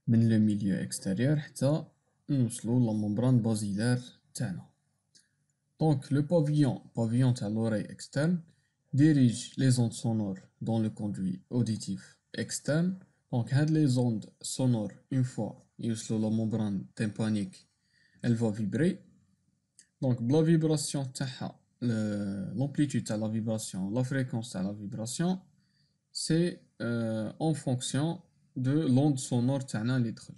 من le milieu extérieur حتى نوصلو la membrane basilaire تاعنا. Donc, le pavillon تاع l'oreille externe, dirige les ondes sonores dans le conduit auditif externe. Donc, les ondes sonores, une fois يوصلو la membrane tympanique, elle va vibrer. Donc, la vibration تاعها, l'amplitude de la vibration, la fréquence de la vibration, c'est en fonction de l'onde sonore تاعنا اللي دخل.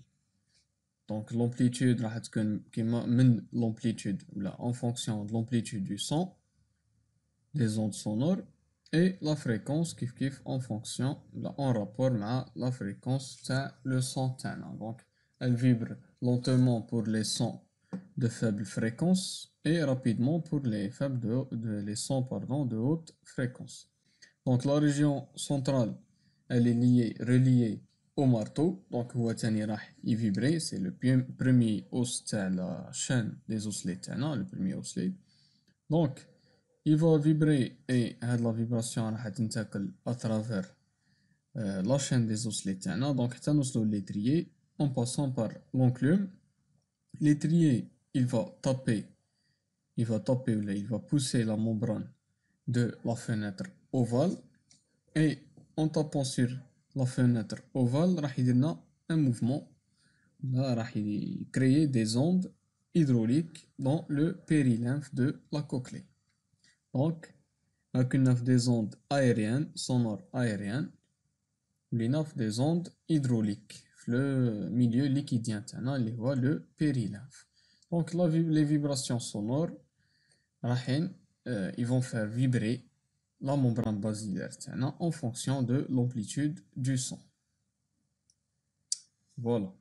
Donc l'amplitude راح تكون كيما من l'amplitude en fonction de l'amplitude du son des ondes sonores et la fréquence كيف en fonction en rapport مع la fréquence تاع le son تاعنا. Donc elle vibre lentement pour les sons de faible fréquence et rapidement pour les sons de haute fréquence. Donc la région centrale, elle est reliée au marteau. Donc هو تاني راح vibrer, c'est le premier os تاع la chaîne des osselets تاعنا, le premier osselet. Donc il va vibrer et la vibration راح تنتقل à travers la chaîne des osselets تاعنا. Donc حتى نوصلو l'étrier en passant par l'enclume. L'étrier, il va pousser la membrane de la fenêtre ovale. Et en tapant sur la fenêtre ovale, راح يدير un mouvement, راح créer des ondes hydrauliques dans le périlymphe de la cochlée. Donc, on a des ondes aériennes, sonores aériennes, on a des ondes hydrauliques, le milieu liquidien, le périlymphe. Donc, les vibrations sonores, ils vont faire vibrer la membrane basilaire en fonction de l'amplitude du son. Voilà.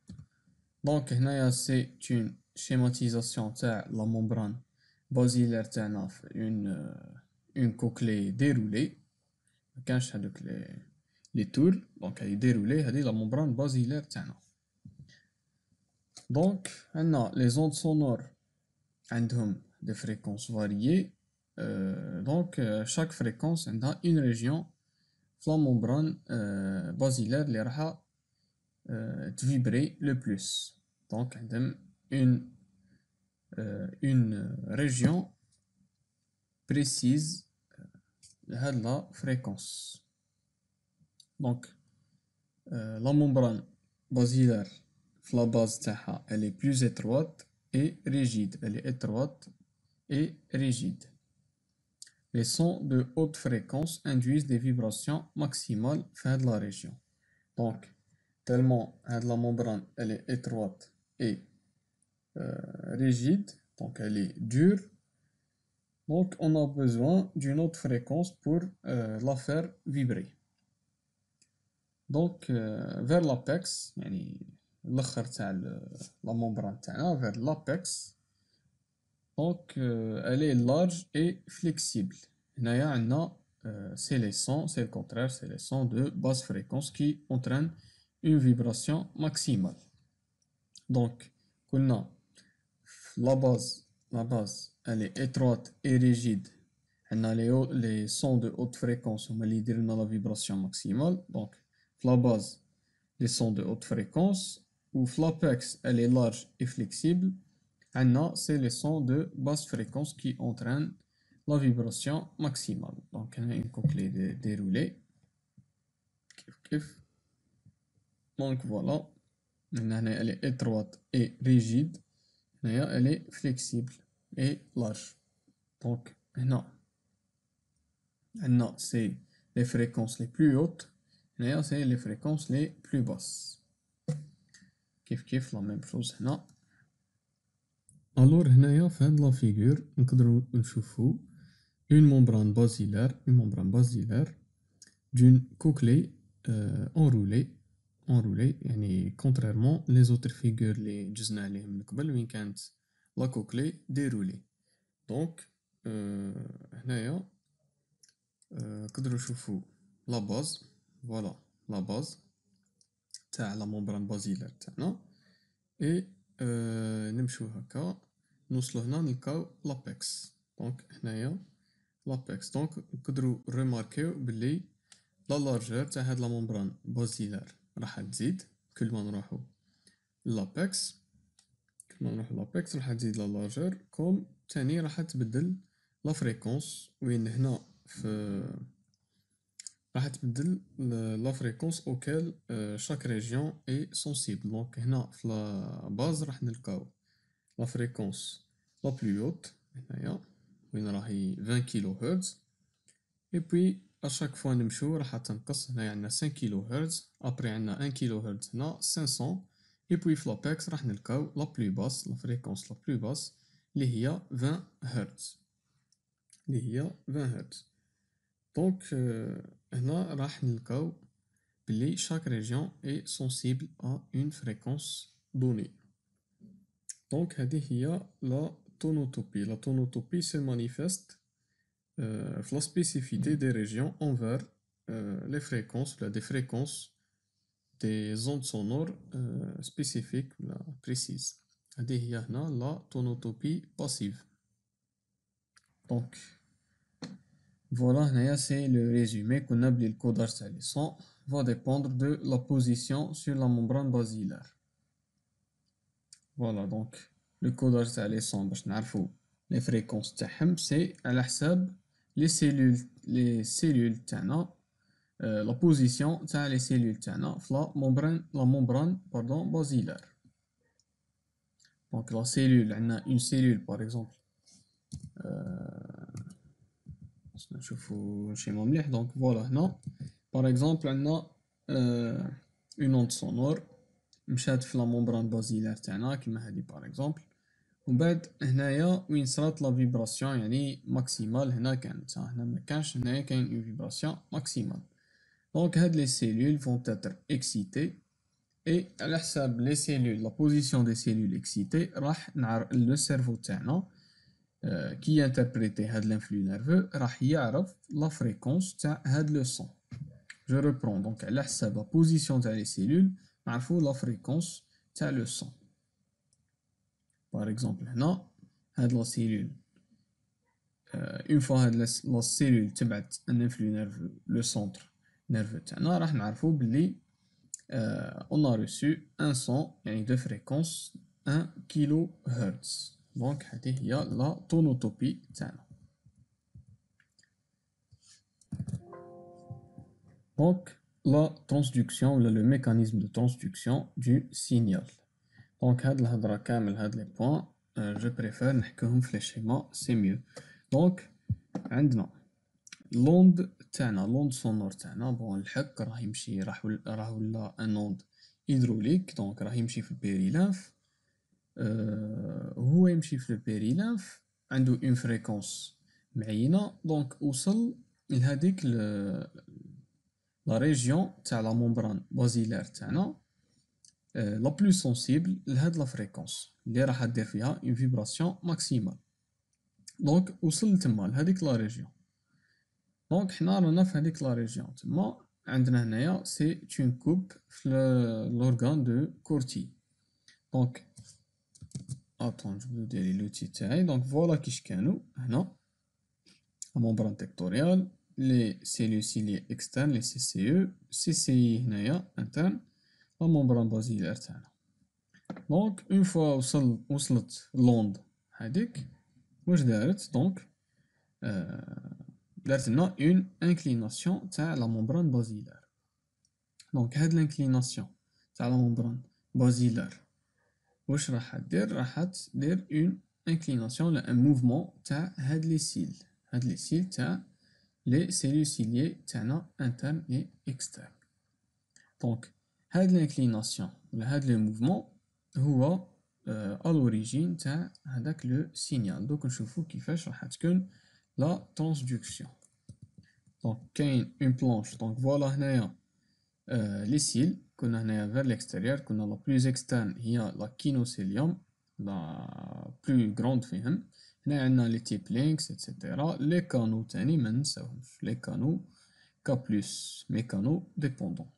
Donc, c'est une schématisation de la membrane basilaire une cochlée déroulée. Les tours, donc elle est déroulée, elle est la membrane basilaire. Donc, les ondes sonores ont des fréquences variées. Donc, chaque fréquence a une région la membrane basilaire qui va vibrer le plus. Donc, une région précise de la fréquence. Donc, la membrane basilaire, la base elle est plus étroite et rigide. Elle est étroite et rigide. Les sons de haute fréquence induisent des vibrations maximales dans la région. Donc, tellement la membrane elle est étroite et rigide, donc elle est dure, donc on a besoin d'une autre fréquence pour la faire vibrer. Donc, vers l'apex, la membrane vers l'apex, donc elle est large et flexible. C'est les sons, c'est le contraire, c'est les sons de basse fréquence qui entraînent une vibration maximale. Donc, قلنا la base elle est étroite et rigide. Les sons de haute fréquence هما اللي يديروا لنا la vibration maximale. Donc la base les sons de haute fréquence, ou l'apex elle est large et flexible. C'est les sons de basse fréquence qui entraînent la vibration maximale. Donc on a une cochlée déroulée. Donc voilà, elle est étroite et rigide. Elle est flexible et large. Donc c'est les fréquences les plus hautes. C'est les fréquences les plus basses. La même chose هنا. Alors هنايا في هاد la figure نقدروا نشوفوا une membrane basilaire d'une cochlée enroulée يعني contrairement les autres figures اللي جزنا عليهم من قبل وين كانت la cochlée déroulée. Donc هنايا نقدروا نشوفوا la base. Voilà la base تاع la membrane basilaire تاعنا. et نمشيو هكا نوصلو هنا نلقاو l'apex. donc هنايا l'apex. donc نقدروا ريماركيو بلي لا لارجور تاع هاد لا ممبران بازيلار راح تزيد كل ما نروحو l'apex. راح تزيد لا لارجور كوم تاني راح تبدل لا فريكونس وين هنا راح تبدل لا فريكونس اوكال شاك ريجيون اي سونسيبل. دونك هنا في لا باز راح نلقاو لا فريكونس لا بلو هوت هنايا وين راهي 20 كيلو هرتز. اي بوي اشاك فوا نمشيو راح تنقص. هنايا عندنا 5 كيلو هرتز. ابري عندنا 1 كيلو هرتز هنا 500. اي بوي في لابيكس راح نلقاو لا بلو باس لا فريكونس لا بلو باس اللي هي 20 هرتز. دونك هنا راح نلقاو بلي chaque région est sensible à une fréquence donnée. Donc هذه هي la tonotopie. La tonotopie se manifeste la spécificité des régions envers les fréquences, des fréquences des ondes sonores spécifiques précises. هذه هي هنا la tonotopie passive. Donc voilà, c'est le résumé qu'on a le codage تاع les sons va dépendre de la position sur la membrane basilaire. Voilà, donc le codage تاع les sons باش نعرفوا les fréquences تاعهم c'est على حساب les cellules تاعنا la position تاع les cellules تاعنا في la membrane basilaire. Donc la cellule عندنا une cellule par exemple نشوفو نشيمو مليح. دونك فوالا هنا باغ اكزومبل عندنا اون اوند سونور مشات في لا ممبران بازيلار تاعنا كيما هادي باغ اكزومبل. ومن بعد هنايا وين صرات لا فيبراسيون يعني ماكسيمال هنا كانت. هنا ما كانش. هنايا كاين اون فيبراسيون ماكسيمال. دونك هاد لي سيلول فون تاتر اكسيتي اي على حساب لي سيلول لا بوزيسيون دي سيلول اكسيتي راح نعرف لو سيرفو تاعنا كي انتربريتي هاد لانفلو نيرفو راح يعرف لا فريكونس تاع هاد لو سون. جو ريبرون. دونك على حساب لا بوزيسيون تاع لي سيلول نعرفو لا فريكونس تاع لو سون. باغ اكزومبل هنا هاد لا سيلول اون فوا هاد لا سيلول تبعت ان انفلو نيرفو لو سونتر نيرفو تاعنا راح نعرفو بلي on a reçu un son يعني de fréquence 1 kHz. Donc هذه هي la tonotopie تاعنا. Donc la transduction ولا le mécanisme de transduction du signal. Donc هاد الهضرة كامل هاد لي بوين je préfère نحكوهم في لي شيما c'est mieux. Donc عندنا لوند تاعنا لوند سونور تاعنا بون الحك راه يمشي راه ولا ان اوند هيدروليك. دونك راه يمشي في البيريلانف. هو يمشي في البيريلانف عنده اون فريكونس معينه. دونك وصل لهاديك لا ريجيون تاع لا ممبران بازيلار تاعنا لا بلو سونسيبل لهاد لا فريكونس اللي راح دير فيها اون فيبراسيون ماكسيمال. دونك وصل تما لهاديك لا ريجيون. دونك حنا رانا في هذيك لا ريجيون تما. عندنا هنايا سي اون كوب في لورغان دو كورتي. دونك attends نجبدو ديالي لوتي تاعي دونك فوالا كيش كانوا هنا الممبران تيكتوريال لي سيلول سيليي اكسترن لي سي سي اي هنايا انترن لا ممبران بازيلار تاعنا دونك اون فوا وصلت لوند هاديك واش دارت دونك دارت لنا اون انكليناسيون تاع لا ممبران بازيلار دونك هاد لانكليناسيون تاع لا ممبران بازيلار واش راح دير اون انكليناسيون لا ان موفمون تاع هاد لي سيل تاع لي سيلول سيليي تاعنا انترن اي اكسترن دونك هاد لانكليناسيون ولا هاد لو موفمون هو à l'origine تاع هداك لو سينيال دوك نشوفو كيفاش راح تكون لا ترانسدكسيون دونك كاين اون بلانش دونك فوالا هنايا لي سيل كنا هنايا فير ليكستيريور كنا لا بلوز اكسترن هي لا كينوسيليوم لا بلو غروند فيهم هنا عندنا لي تيب لينكس اتسيتيرا لي كانو تاني ما ننساوهمش لي كانو كا بلس ميكانو ديبوندون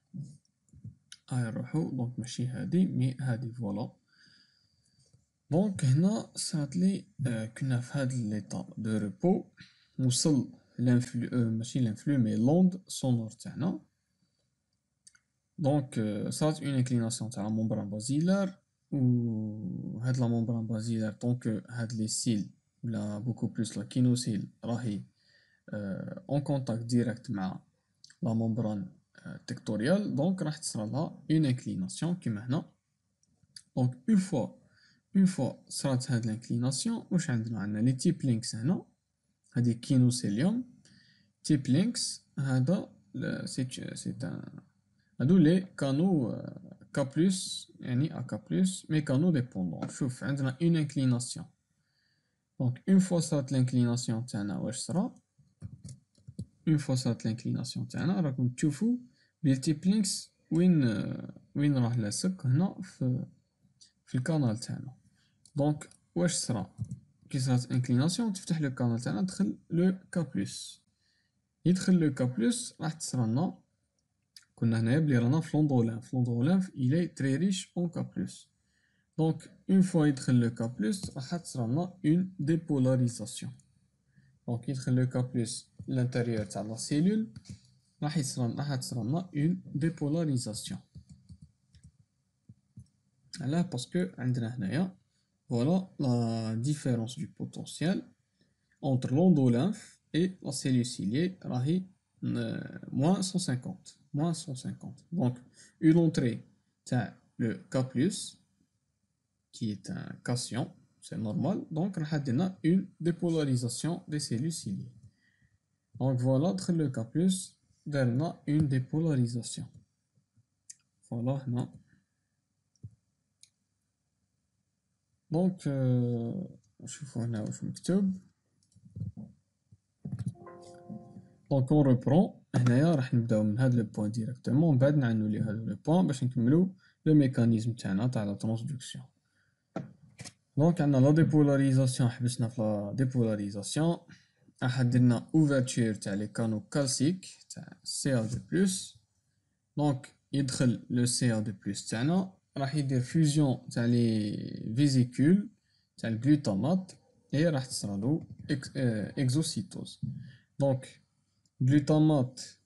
هاي نروحو دونك ماشي هادي مي هادي فوالا دونك هنا صراتلي كنا في هاد ليطا دو ريبو وصل لانفلو ماشي لانفلو مي لوند سونور تاعنا دونك صارت اون انكليناسيون تاع لا ممبران بازيلار و هاد لا ممبران بازيلار دونك هاد لي سيل ولا بوكو بلوس لا كينوسيل راهي اون كونتاكت ديريكت مع لا ممبران تيكتوريال دونك راح تصرالها اون انكليناسيون كيما هنا دونك اون فوا صرات هاد لانكليناسيون واش عندنا لي تيب لينكس هنا هادي كينوسيليوم تيب لينكس هذا سي هادو لي كانو كا بلس يعني كا بلس مي كانو ديبوندون شوف عندنا اون انكليناسيون دونك اون فوا صرات لانكليناسيون تاعنا واش صرا اون فوا صرات لانكليناسيون تاعنا راكم تشوفوا بلي تيب لينكس وين راه لاصق هنا في الكانال تاعنا دونك واش صرا كي صرات انكليناسيون تفتح لو كانال تاعنا دخل لو كا بلس يدخل لو كا بلس راح تصرالنا كنا هنايا بلي رانا في لوندولانف الي تري ريش اون كا بلس دونك اون فوا يدخل لو كا بلس راح تصرالنا اون ديبولاريزاسيون دونك يدخل لو كا بلس لانتيريور تاع لا سيلول راح تصرالنا اون ديبولاريزاسيون علاه باسكو عندنا هنايا فوالا لا ديفيرونس دو بوتونسيال entre l'endolymphe et la cellule ciliée راهي moins 150 donc une entrée تاع le K+, qui est un cation c'est normal donc راح دينا une dépolarisation des cellules ciliées donc voilà دخل le K+, درنا une dépolarisation voilà هنا donc نشوفو هنا واش مكتوب دونك اون ريبرون هنايا راح نبداو من هاد لو بوين ديريكتومون من بعد نعنولي هادو لو بوين باش نكملو لو ميكانيزم تاعنا تاع لا ترانسدكسيون دونك عندنا لا ديبولاريزاسيون حبسنا في لا ديبولاريزاسيون راح درنا اوفرتور تاع لي كانو كالسيك تاع سي ا دو بلس دونك يدخل لو سي ا دو بلس تاعنا راح يدير فيوزيون تاع لي فيزيكول تاع الجلوتامات et راح تصرالو اكزوسيتوز دونك glutamate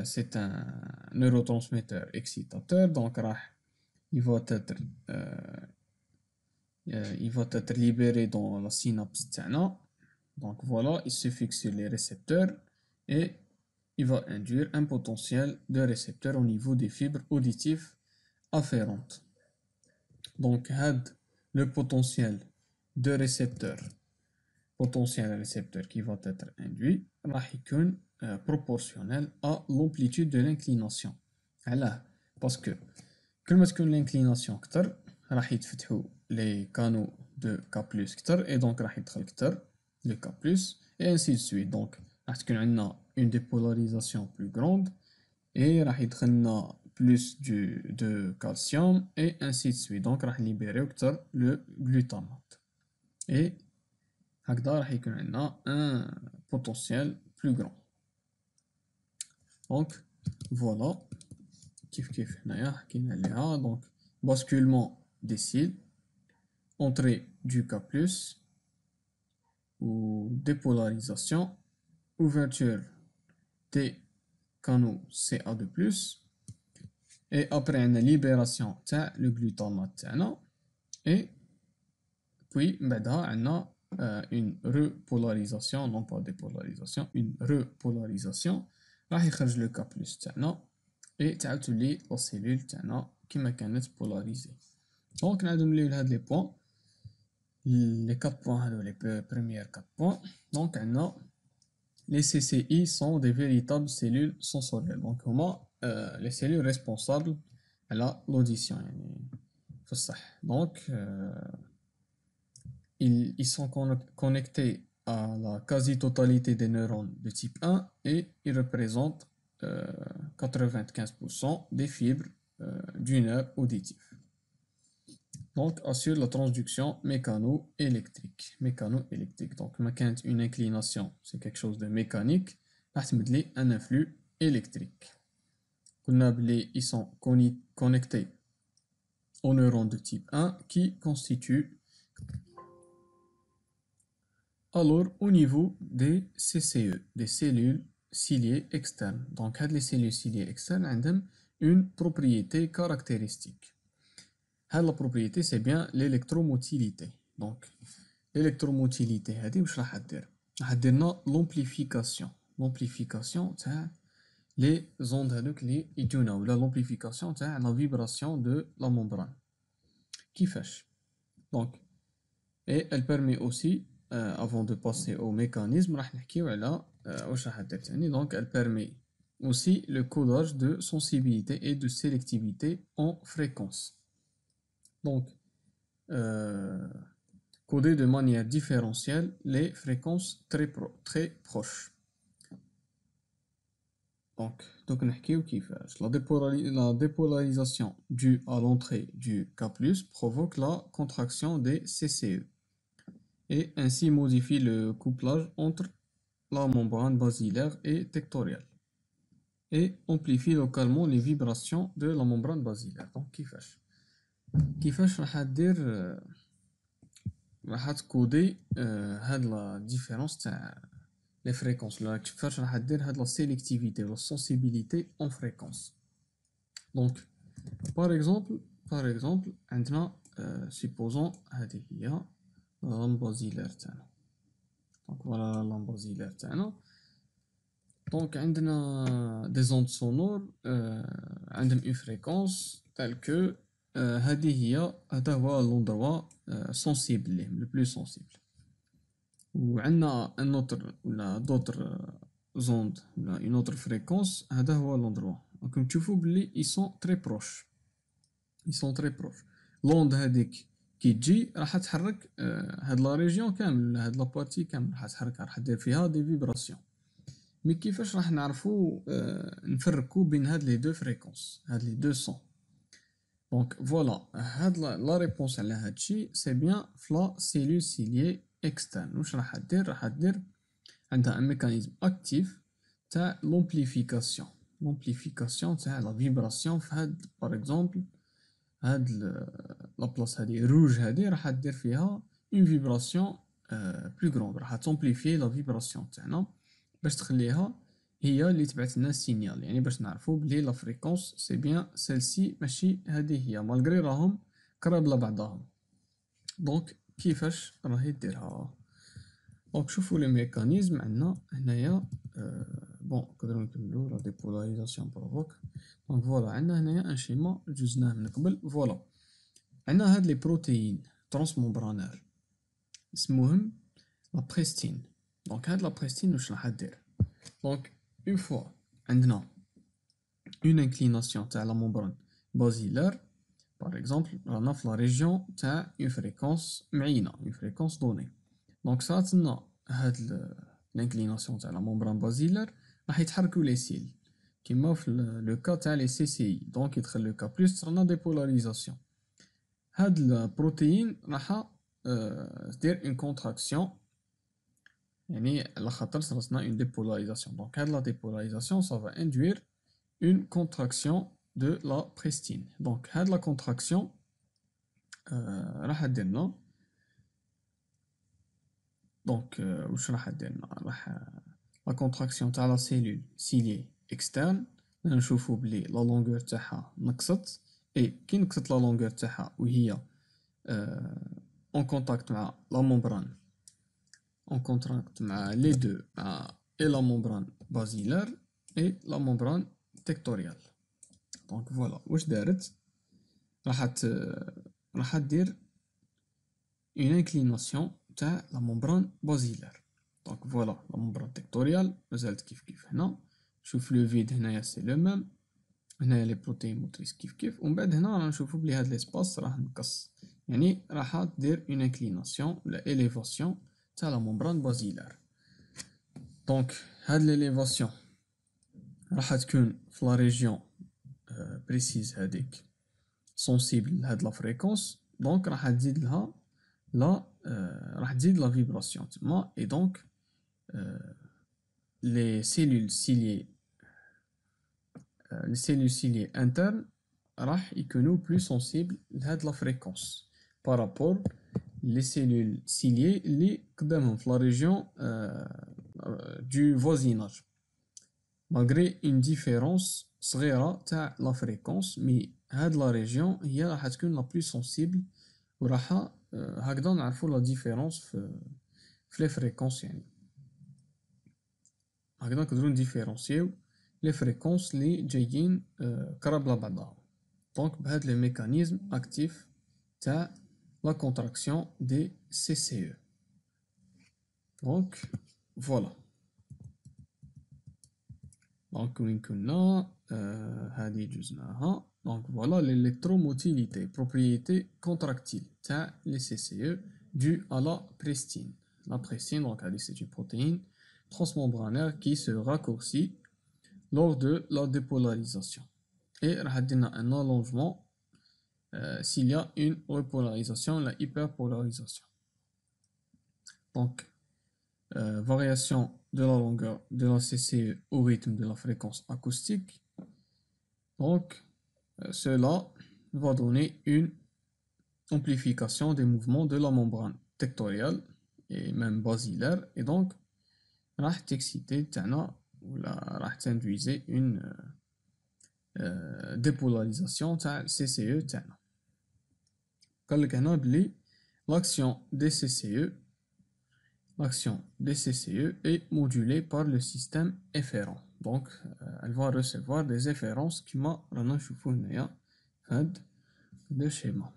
c'est un neurotransmetteur excitateur donc il va être libéré dans la synapse تاعنا donc voilà il se fixe sur les récepteurs et il va induire un potentiel de récepteur au niveau des fibres auditives afférentes donc had le potentiel de récepteur qui va être induit راح يكون proportionnel à l'amplitude de l'inclination علاه باسكو كل ما تكون l'inclination كتر راح يتفتحوا les canaux de K+ كتر et donc راح يدخل كتر le K+ et ainsi de suite donc راح تكون عندنا une dépolarisation plus grande et راح يدخلنا plus de calcium et ainsi de suite donc راح libérer كتر le glutamate et هكذا راح يكون عندنا un potentiel plus grand donc voilà كيف هنايا حكينا عليها donc basculement des cils entrée du K+, ou dépolarisation, ouverture des canaux Ca2+, et après une libération تاع le glutamate تاعنا, et puis بعدها on a une repolarisation, non pas dépolarisation, une repolarisation, راح يخرج le K+ تاعنا et تعاود تولي la cellule تاعنا كيما كانت polarisée. Donc نعاودو نوليو لهاد لي بوين, les 4 points هادو les premiers 4 points. Donc on a les CCI sont des véritables cellules sensorielles. Donc هما les cellules responsables à l'audition يعني في الصح. Donc ils sont connectés à la quasi-totalité des neurones de type 1 et ils représentent 95% des fibres du nerf auditif. Donc assure la transduction mécano-électrique. Donc une inclination, c'est quelque chose de mécanique, un influx électrique. Ils sont connectés aux neurones de type 1 qui constituent. Alors, au niveau des CCE, des cellules ciliées externes. Donc, les cellules ciliées externes ont une propriété caractéristique. La propriété, c'est bien l'électromotilité. Donc, l'électromotilité, c'est l'amplification. L'amplification, c'est les ondes ou l'amplification, c'est la vibration de la membrane. Qui fait. Donc, et elle permet aussi, avant de passer au mécanisme, donc elle permet aussi le codage de sensibilité et de sélectivité en fréquence. Donc, coder de manière différentielle les fréquences très proches. Donc la dépolarisation due à l'entrée du K+, provoque la contraction des CCE et ainsi modifie le couplage entre la membrane basilaire et tectoriale et amplifie localement les vibrations de la membrane basilaire. Donc كيفاش راح تكودي هاد لا ديفيرونس تاع لي فريكونس, ولا كيفاش راح دير هاد لا سيليكتيفيتي ولا سونسيبيليتي اون فريكونس. دونك par exemple عندنا supposons هذه هي لامبازيلير تاعنا. دونك فوالا لامبازيلير تاعنا. دونك عندنا دي زوند سونور عندهم اون فريكونس تال كو هذا هو لوندروا سونسيبل ليه لو بلو سونسيبل. وعندنا ان اوتر ولا دوتر زوند ولا اون اوتر فريكونس, هذا هو لوندروا. راكم تشوفوا بلي ils sont très proches. لوند هذيك كي تجي راح تحرك هاد لا ريجيون كامل, هاد لا بارتي كامل راح تحركها, راح دير فيها دي فيبراسيون. مي كيفاش راح نعرفوا نفرقوا بين هاد لي دو فريكونس, هاد لي دو سون. دونك فوالا هاد لا ريبونس على هادشي سي بيان فلا سيلول سيليي اكسترن. واش راح دير عندها ان ميكانيزم اكتيف تاع لومبليفيكاسيون تاع لا فيبراسيون في هاد باغ اكزومبل هاد لا بلاص هادي روج هادي راح دير فيها اون فيبراسيون بلو غروند, راح تامبليفي لا فيبراسيون تاعنا باش تخليها هي اللي تبعث لنا السينيال, يعني باش نعرفوا بلي لا فريكونس سي بيان سيلسي ماشي هذه هي, مالغري راهم قراب لبعضهم. دونك كيفاش راهي ديرها؟ دونك شوفوا لي ميكانيزم عندنا هنايا. بون نقدروا نكملوا لا ديبولاريزاسيون بروفوك. دونك فوالا عندنا هنايا ان شيما جوزناه من قبل. فوالا عندنا هاد لي بروتيين ترانسممبرانير اسموهم لا بريستين. دونك هاد لا بريستين واش راح دير؟ دونك une fois عندنا une inclination تاع la membrane basilaire par exemple رانا في la région تاع une fréquence معينة, une fréquence donnée. دونك صارت لنا هاد l'inclination تاع la membrane basilaire راح يتحركوا les cils كيما في le cas تاع les CCI. دونك يدخل le K+, صرنا dépolarisation. هاد البروتين راح دير une contraction, يعني على خاطر صرنا une dépolarisation. Donc la dépolarisation ça va induire une contraction de la prestine. Donc la contraction راح دير لنا دونك واش راح دير لنا راح لا كونتراكسيون تاع لا سيلول سيلي اكسترن نشوفو بلي لا لونغور تاعها نقصت اي كي نقصت لا لونغور تاعها وهي اون كونتاكت مع لا ممبران اون كونتاكت مع لي دو مع اي لا ممبران بازيلار اي لا ممبران تيكتوريال. دونك فوالا واش دارت راح دير une inclination تاع la membrane basilaire. Donc voilà la membrane tectoriale مازالت كيف هنا. شوف لو فيد هنايا سي لو ميم. هنايا لي بروتين موتريس كيف ومن بعد هنا راح نشوفو بلي هاد ليسباس راه نقص يعني راح دير une inclination ولا élévation تاع la membrane basilaire. دونك هاد l'élévation راح تكون في لا ريجيون بريسيز هاديك سونسيبل لهاد لا فريكونس. دونك راح تزيد لها لا راح تزيد لا فيبراسيون تما اي دونك لي سيلول سيليي انترن راح يكونوا بلو سونسيبل لهاد لا فريكونس بارابور لي سيلول سيليي اللي قدامهم في لا ريجيون دو فوازيناج مالغري اون ديفيرونس صغيره تاع لا فريكونس مي هاد لا ريجيون هي راح تكون لا بلو سونسيبل وراح هكذا نعرفو لا ديفيرونس في لي فريكونس يعني هكذا نقدرو نديفيرونسيو لي فريكونس لي جايين قراب لبعضها. دونك بهاد لي ميكانيزم اكتيف تاع لا كونتراكسيون دي سي سي او. دونك فوالا دونك وين كنا هادي جوزناها. دونك فوالا l'électromotilité propriété contractile تاع les CCE due à la prestine. La prestine donc c'est une protéine transmembranaire qui se raccourcit lors de la dépolarisation et راح دينا un allongement s'il y a une repolarisation, la hyperpolarisation. Donc variation de la longueur de la CCE au rythme de la fréquence acoustique. Donc cela va donner une amplification des mouvements de la membrane tectoriale et même basilaire et donc راح تكسيتي تاعنا ولا راح تندويزي une dépolarisation تاع CCE تاعنا. قالك هنا بلي l'action des CCE est modulée par le système efférent. Donc elle va recevoir des efférences كيما رانا نشوفو هنايا في هاد le schéma.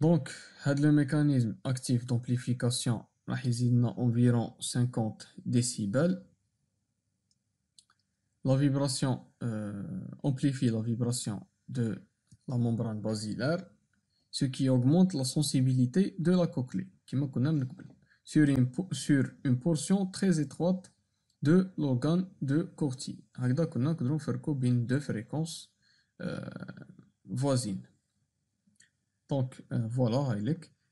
Donc هاد le mécanisme actif d'amplification راح يزيدنا environ 50 décibels. La vibration amplifie la vibration de la membrane basilaire, ce qui augmente la sensibilité de la cochlée, sur une portion très étroite de l'organe de Corti. هكذا كنا نقدروا نفرقوا بين deux fréquences voisines. Donc voilà,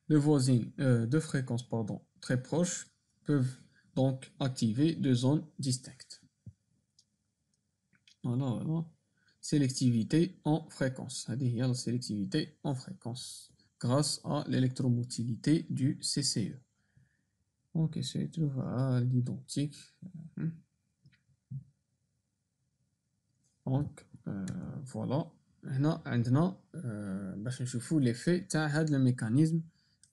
les voisines deux fréquences très proches peuvent donc activer deux zones distinctes. Voilà. Sélectivité en fréquence. C'est-à-dire la sélectivité en fréquence grâce à l'électromotilité du CCE. Ok, c'est trouve à l'identique. Donc voilà. هنا عندنا باش نشوفو l'effet تاع هاد le mécanisme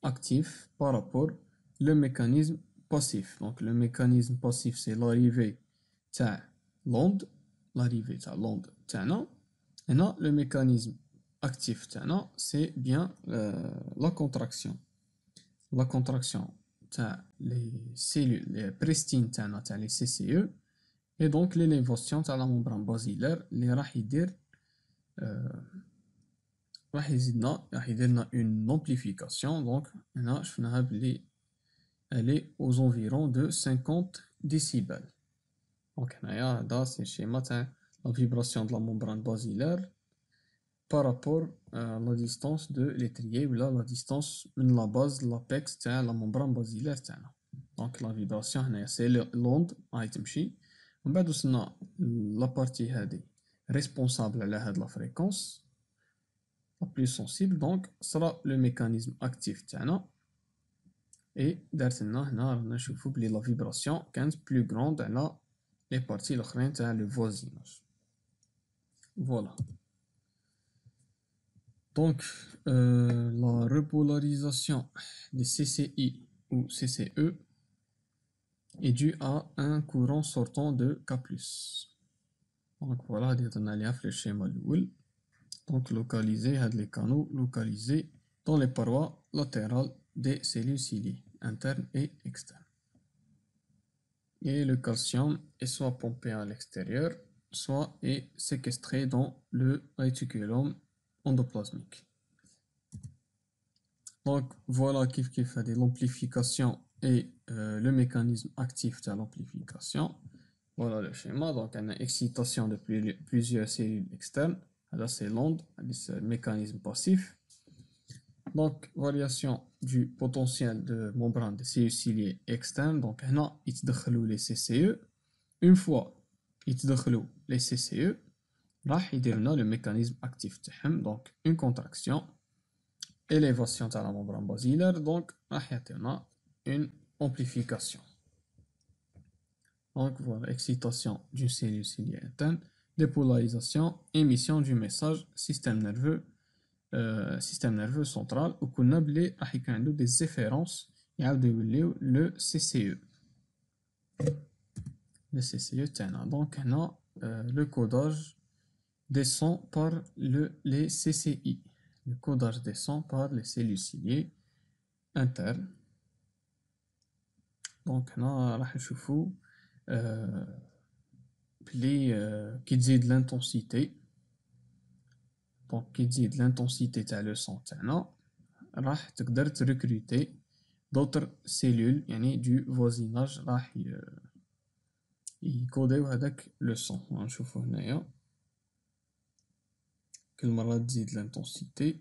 actif par rapport le mécanisme passif. Donc le mécanisme passif c'est l'arrivée تاع l'onde تاعنا. هنا le mécanisme actif تاعنا c'est bien la contraction تاع les cellules les prestines تاعنا تاع les CCE et donc l'élévation تاع la membrane basilaire اللي راح يدير راح يديرنا une amplification. Donc هنا شفناها بلي elle est aux environs de 50 décibels. Donc هنايا هذا سي schéma تاع la vibration de la membrane basilaire par rapport à la distance de l'étrier ou la distance من la base l'apex تاع la membrane basilaire تاعنا. Donc la vibration هنايا c'est l'onde راهي تمشي ومن بعد وصلنا la partie هذه responsable على هاد la fréquence la plus sensible. Donc sera le mécanisme actif تاعنا et درت لنا هنا رانا نشوفو بلي لا فيبراسيون كانت بلو غروند على لي بارتي الاخرين تاع لو فوازيناج. فوالا. Donc, la repolarisation des CCI ou CCE est due à un courant sortant de K+. Donc voilà, on a le schéma الأول. Donc localiser les canaux localisés dans les parois latérales des cellules ciliées, internes et externes. Et le calcium est soit pompé à l'extérieur, soit est séquestré dans le réticulum endoplasmique. Donc voilà qui fait l'amplification et le mécanisme actif de l'amplification. Voilà le schéma. Donc on a excitation de plusieurs cellules externes. Là c'est l'onde, c'est le mécanisme passif. Donc variation du potentiel de membrane des cellules ciliées externes. Donc on a les CCE. Une fois les CCE, là il y a le mécanisme actif. Donc une contraction. Élévation de la membrane basilaire, donc une amplification. Donc voilà, excitation d'une cellule ciliée interne, dépolarisation, émission du message système nerveux central, où qu'on a des efférences, le CCE. Le CCE, donc le codage descend par les CCI. Le codage descend par les cellules ciliées internes. Donc هنا راح نشوفوا بلي كي تزيد l'intensité. Donc كي تزيد l'intensité تاع لو سون تاعنا راح تقدر تريكروتي d'autres cellules يعني du voisinage راح يكوديو هذاك لو سون. نشوفوا هنايا كل مرة تزيد l'intensité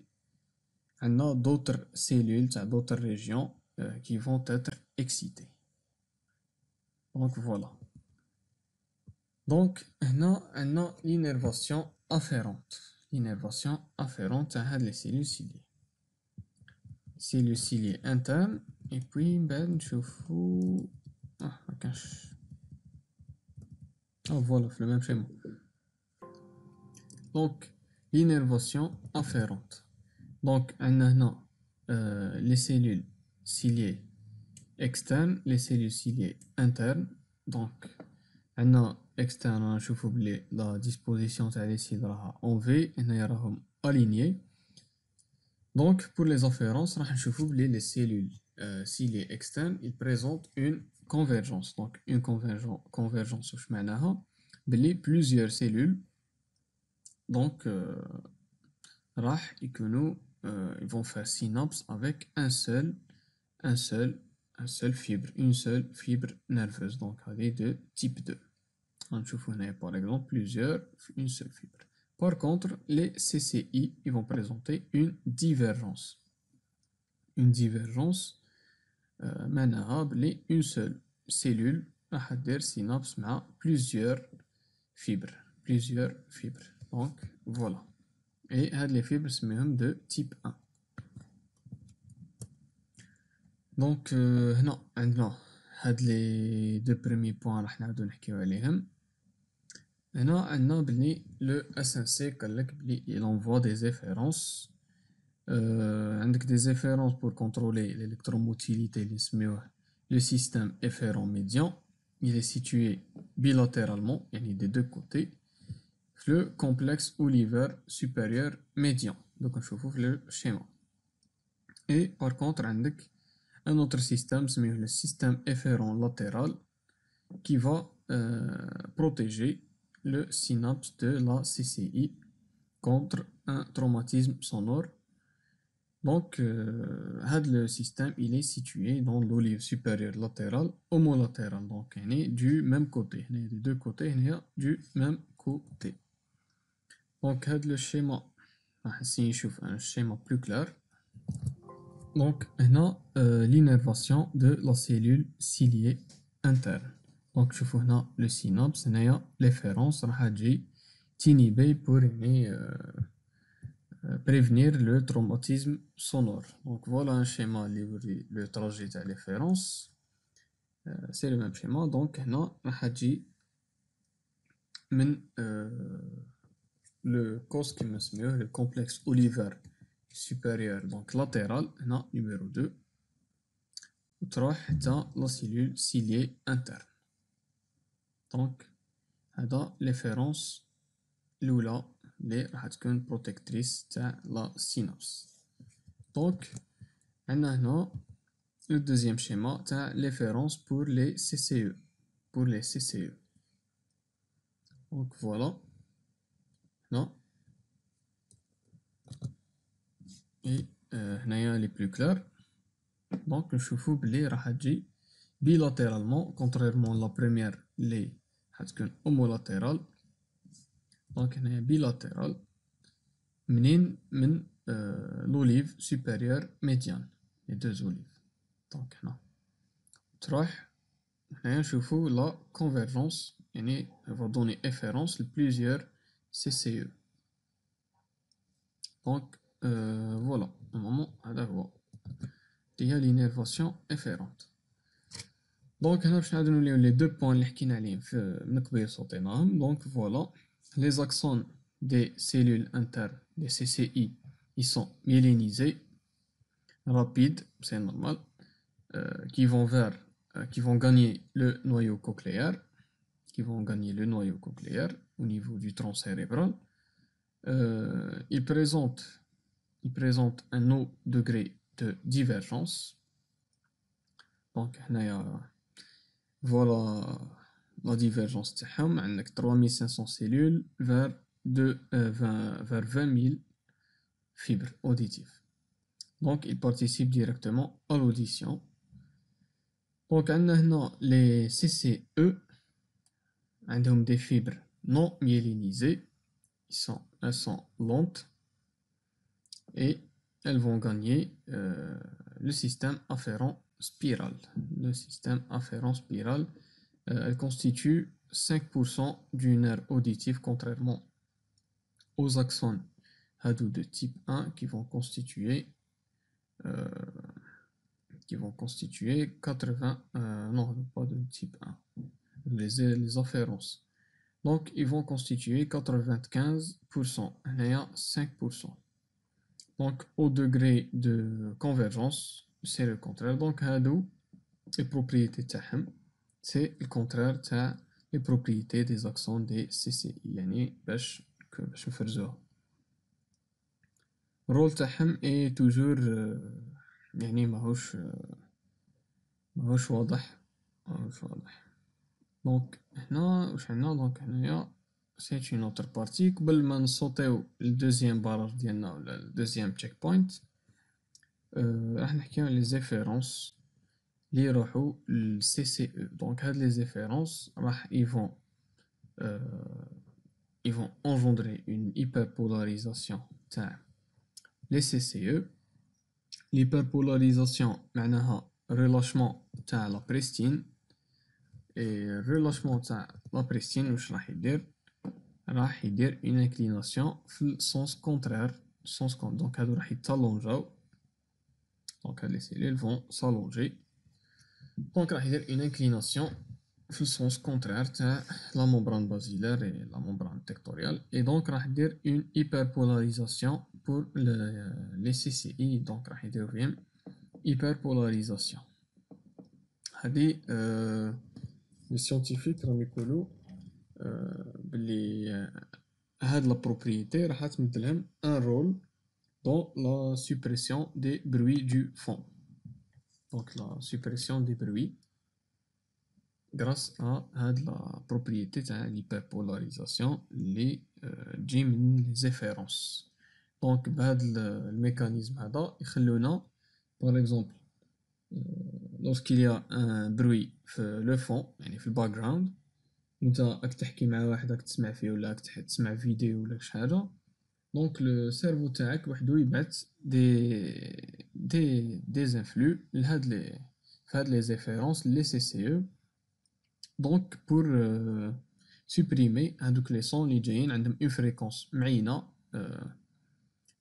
عندنا d'autres cellules تاع d'autres régions qui vont être excitées. Donc voilà. Donc هنا عندنا l'innervation afférente. L'innervation afférente à les cellules ciliées. Cellules ciliées internes et puis ben نشوفو مكانش. Voilà, le même schéma. Donc l'innervation afférente. Donc on a les cellules ciliées externes, les cellules ciliées internes. Donc on a externe, نشوفو بلي la disposition تاع les cils راها en V هنايا راهم alignés. Donc pour les afférences راح نشوفو بلي les cellules ciliées externes ils présentent une convergence. Donc une convergence واش معناها بلي plusieurs cellules donc راح يكونوا ils vont faire synapse avec un seul fibre, une seule fibre nerveuse. Donc avec de type 2. On trouve par exemple plusieurs, une seule fibre. Par contre, les CCI ils vont présenter une divergence. Une divergence معناها بلي une seule cellule راح دير synapse مع plusieurs fibres. Donc voilà. Et les fibres سميهم de type 1. Donc هنا عندنا هاد les deux premiers points راح نعاودو نحكيو عليهم. هنا عندنا بلي le SNC قالك بلي il envoie des efférences. عندك des efférences pour contrôler l'électromotilité اللي نسميوه le système efférent médian. Il est situé bilatéralement يعني des deux côtés le complexe Oliver supérieur médian. Donc نشوفو في le schéma. Et par contre عندك un autre système c'est le système efférent latéral qui va protéger le synapse de la CCI contre un traumatisme sonore. Donc le système il est situé dans l'olive supérieur latéral homolatéral. Donc il est du même côté, des deux côtés, il est du même côté. Donc le schéma si je trouve un schéma plus clair. Donc هنا l'innervation de la cellule ciliée interne. Donc je vois هنا le synapse هنايا l'efférence راح تجي تينيبي pour prévenir le traumatisme sonore. Donc voilà un schéma اللي le trajet تاع l'efférence. C'est le même schéma. Donc هنا راح تجي من le cos qui me سميوه le complexe Oliver supérieur donc latéral هنا numéro 2 وتروح حتى la cellule ciliée interne. Donc هذا l'efférence الأولى اللي راح تكون protectrice تاع la synapse. Donc عندنا هنا le deuxième schéma تاع l'efférence pour les CCE. Pour les CCE. Donc voilà. Non. Et هنايا les plus clairs. Donc نشوفو بلي راح تجي bilatéralement contrairement à la première اللي حتكون homolatérale. Donc هنايا bilatéral منين من l'olive supérieure médiane les deux olives. Donc هنا تروح هنايا نشوفو la convergence يعني va donner efférence de plusieurs CCE. Donc voilà normalement هذا هو اللي هي l'innervation efférente. Donc هنا باش نعاودو نوليو لي دو بوين اللي حكينا عليهم من قبيل صوتيناهم. Donc voilà les axones des cellules internes des CCI ils sont myélinisés rapides, c'est normal, qui vont gagner le noyau cochléaire, au niveau du tronc cérébral. Ils présentent un haut degré de divergence. Donc voilà la divergence تاعهم. عندك 3500 cellules vers 20 000 fibres auditives. Donc ils participent directement à l'audition. Donc عندنا les CCE عندهم des fibres non myélinisées, elles sont lentes et elles vont gagner le système afférent spiral. Elle constitue 5% du nerf auditif, contrairement aux axones de type 1 qui vont constituer 80, non pas de type 1, les afférences. Donc ils vont constituer 95%, il y a 5%. Donc au degré de convergence, c'est le contraire. Donc les propriétés تاعهم c'est le contraire تاع les propriétés des axones des CCI. يعني باش نفرزوها. الرول تاعهم est toujours يعني ماهوش واضح. دونك هنا واش عندنا؟ دونك هنايا سي une autre partie. قبل ما نصوتيو الدوزيام باراج ديالنا ولا الدوزيام تشيك بوينت راح نحكيو على لي زيفيرونس اللي يروحو للسي سي او. دونك هاد لي زيفيرونس راح ils vont engendrer une hyperpolarisation تاع les CCE. L'hyperpolarisation معناها relâchement تاع la pristine. Et relâchement تاع la pristine واش راح يدير une inclination في السونس contraire. Donc هادو راح يتالونجاو. Donc les cellules vont s'allonger. Donc راح يدير une inclination في السونس contraire تاع la membrane basilaire et la membrane tectoriale. Et donc راح يدير une hyperpolarisation pour les CCI. Donc راح يديرو فيهم hyperpolarisation. هادي les scientifiques راهم يقولوا بلي هاد لا بروبريتي راح تمدلهم un rôle dans la suppression des bruits du fond. Donc la suppression des bruits grâce à هاد la propriété تاع l'hyperpolarisation اللي تجي من les efférences. Donc بهاد الميكانيزم هذا يخلونا par exemple lorsqu'il y a un bruit في le fond يعني في الباكغراوند وانت راك تحكي مع واحد راك تسمع فيه ولا راك تسمع فيديو ولا شي حاجه. دونك لو سيرفو تاعك وحدو يبعث دي انفلو لهاد لي زيفيرونس لي سي سي او. دونك بور سوبريمي هادوك لي سون اللي جايين عندهم اون فريكونس معينه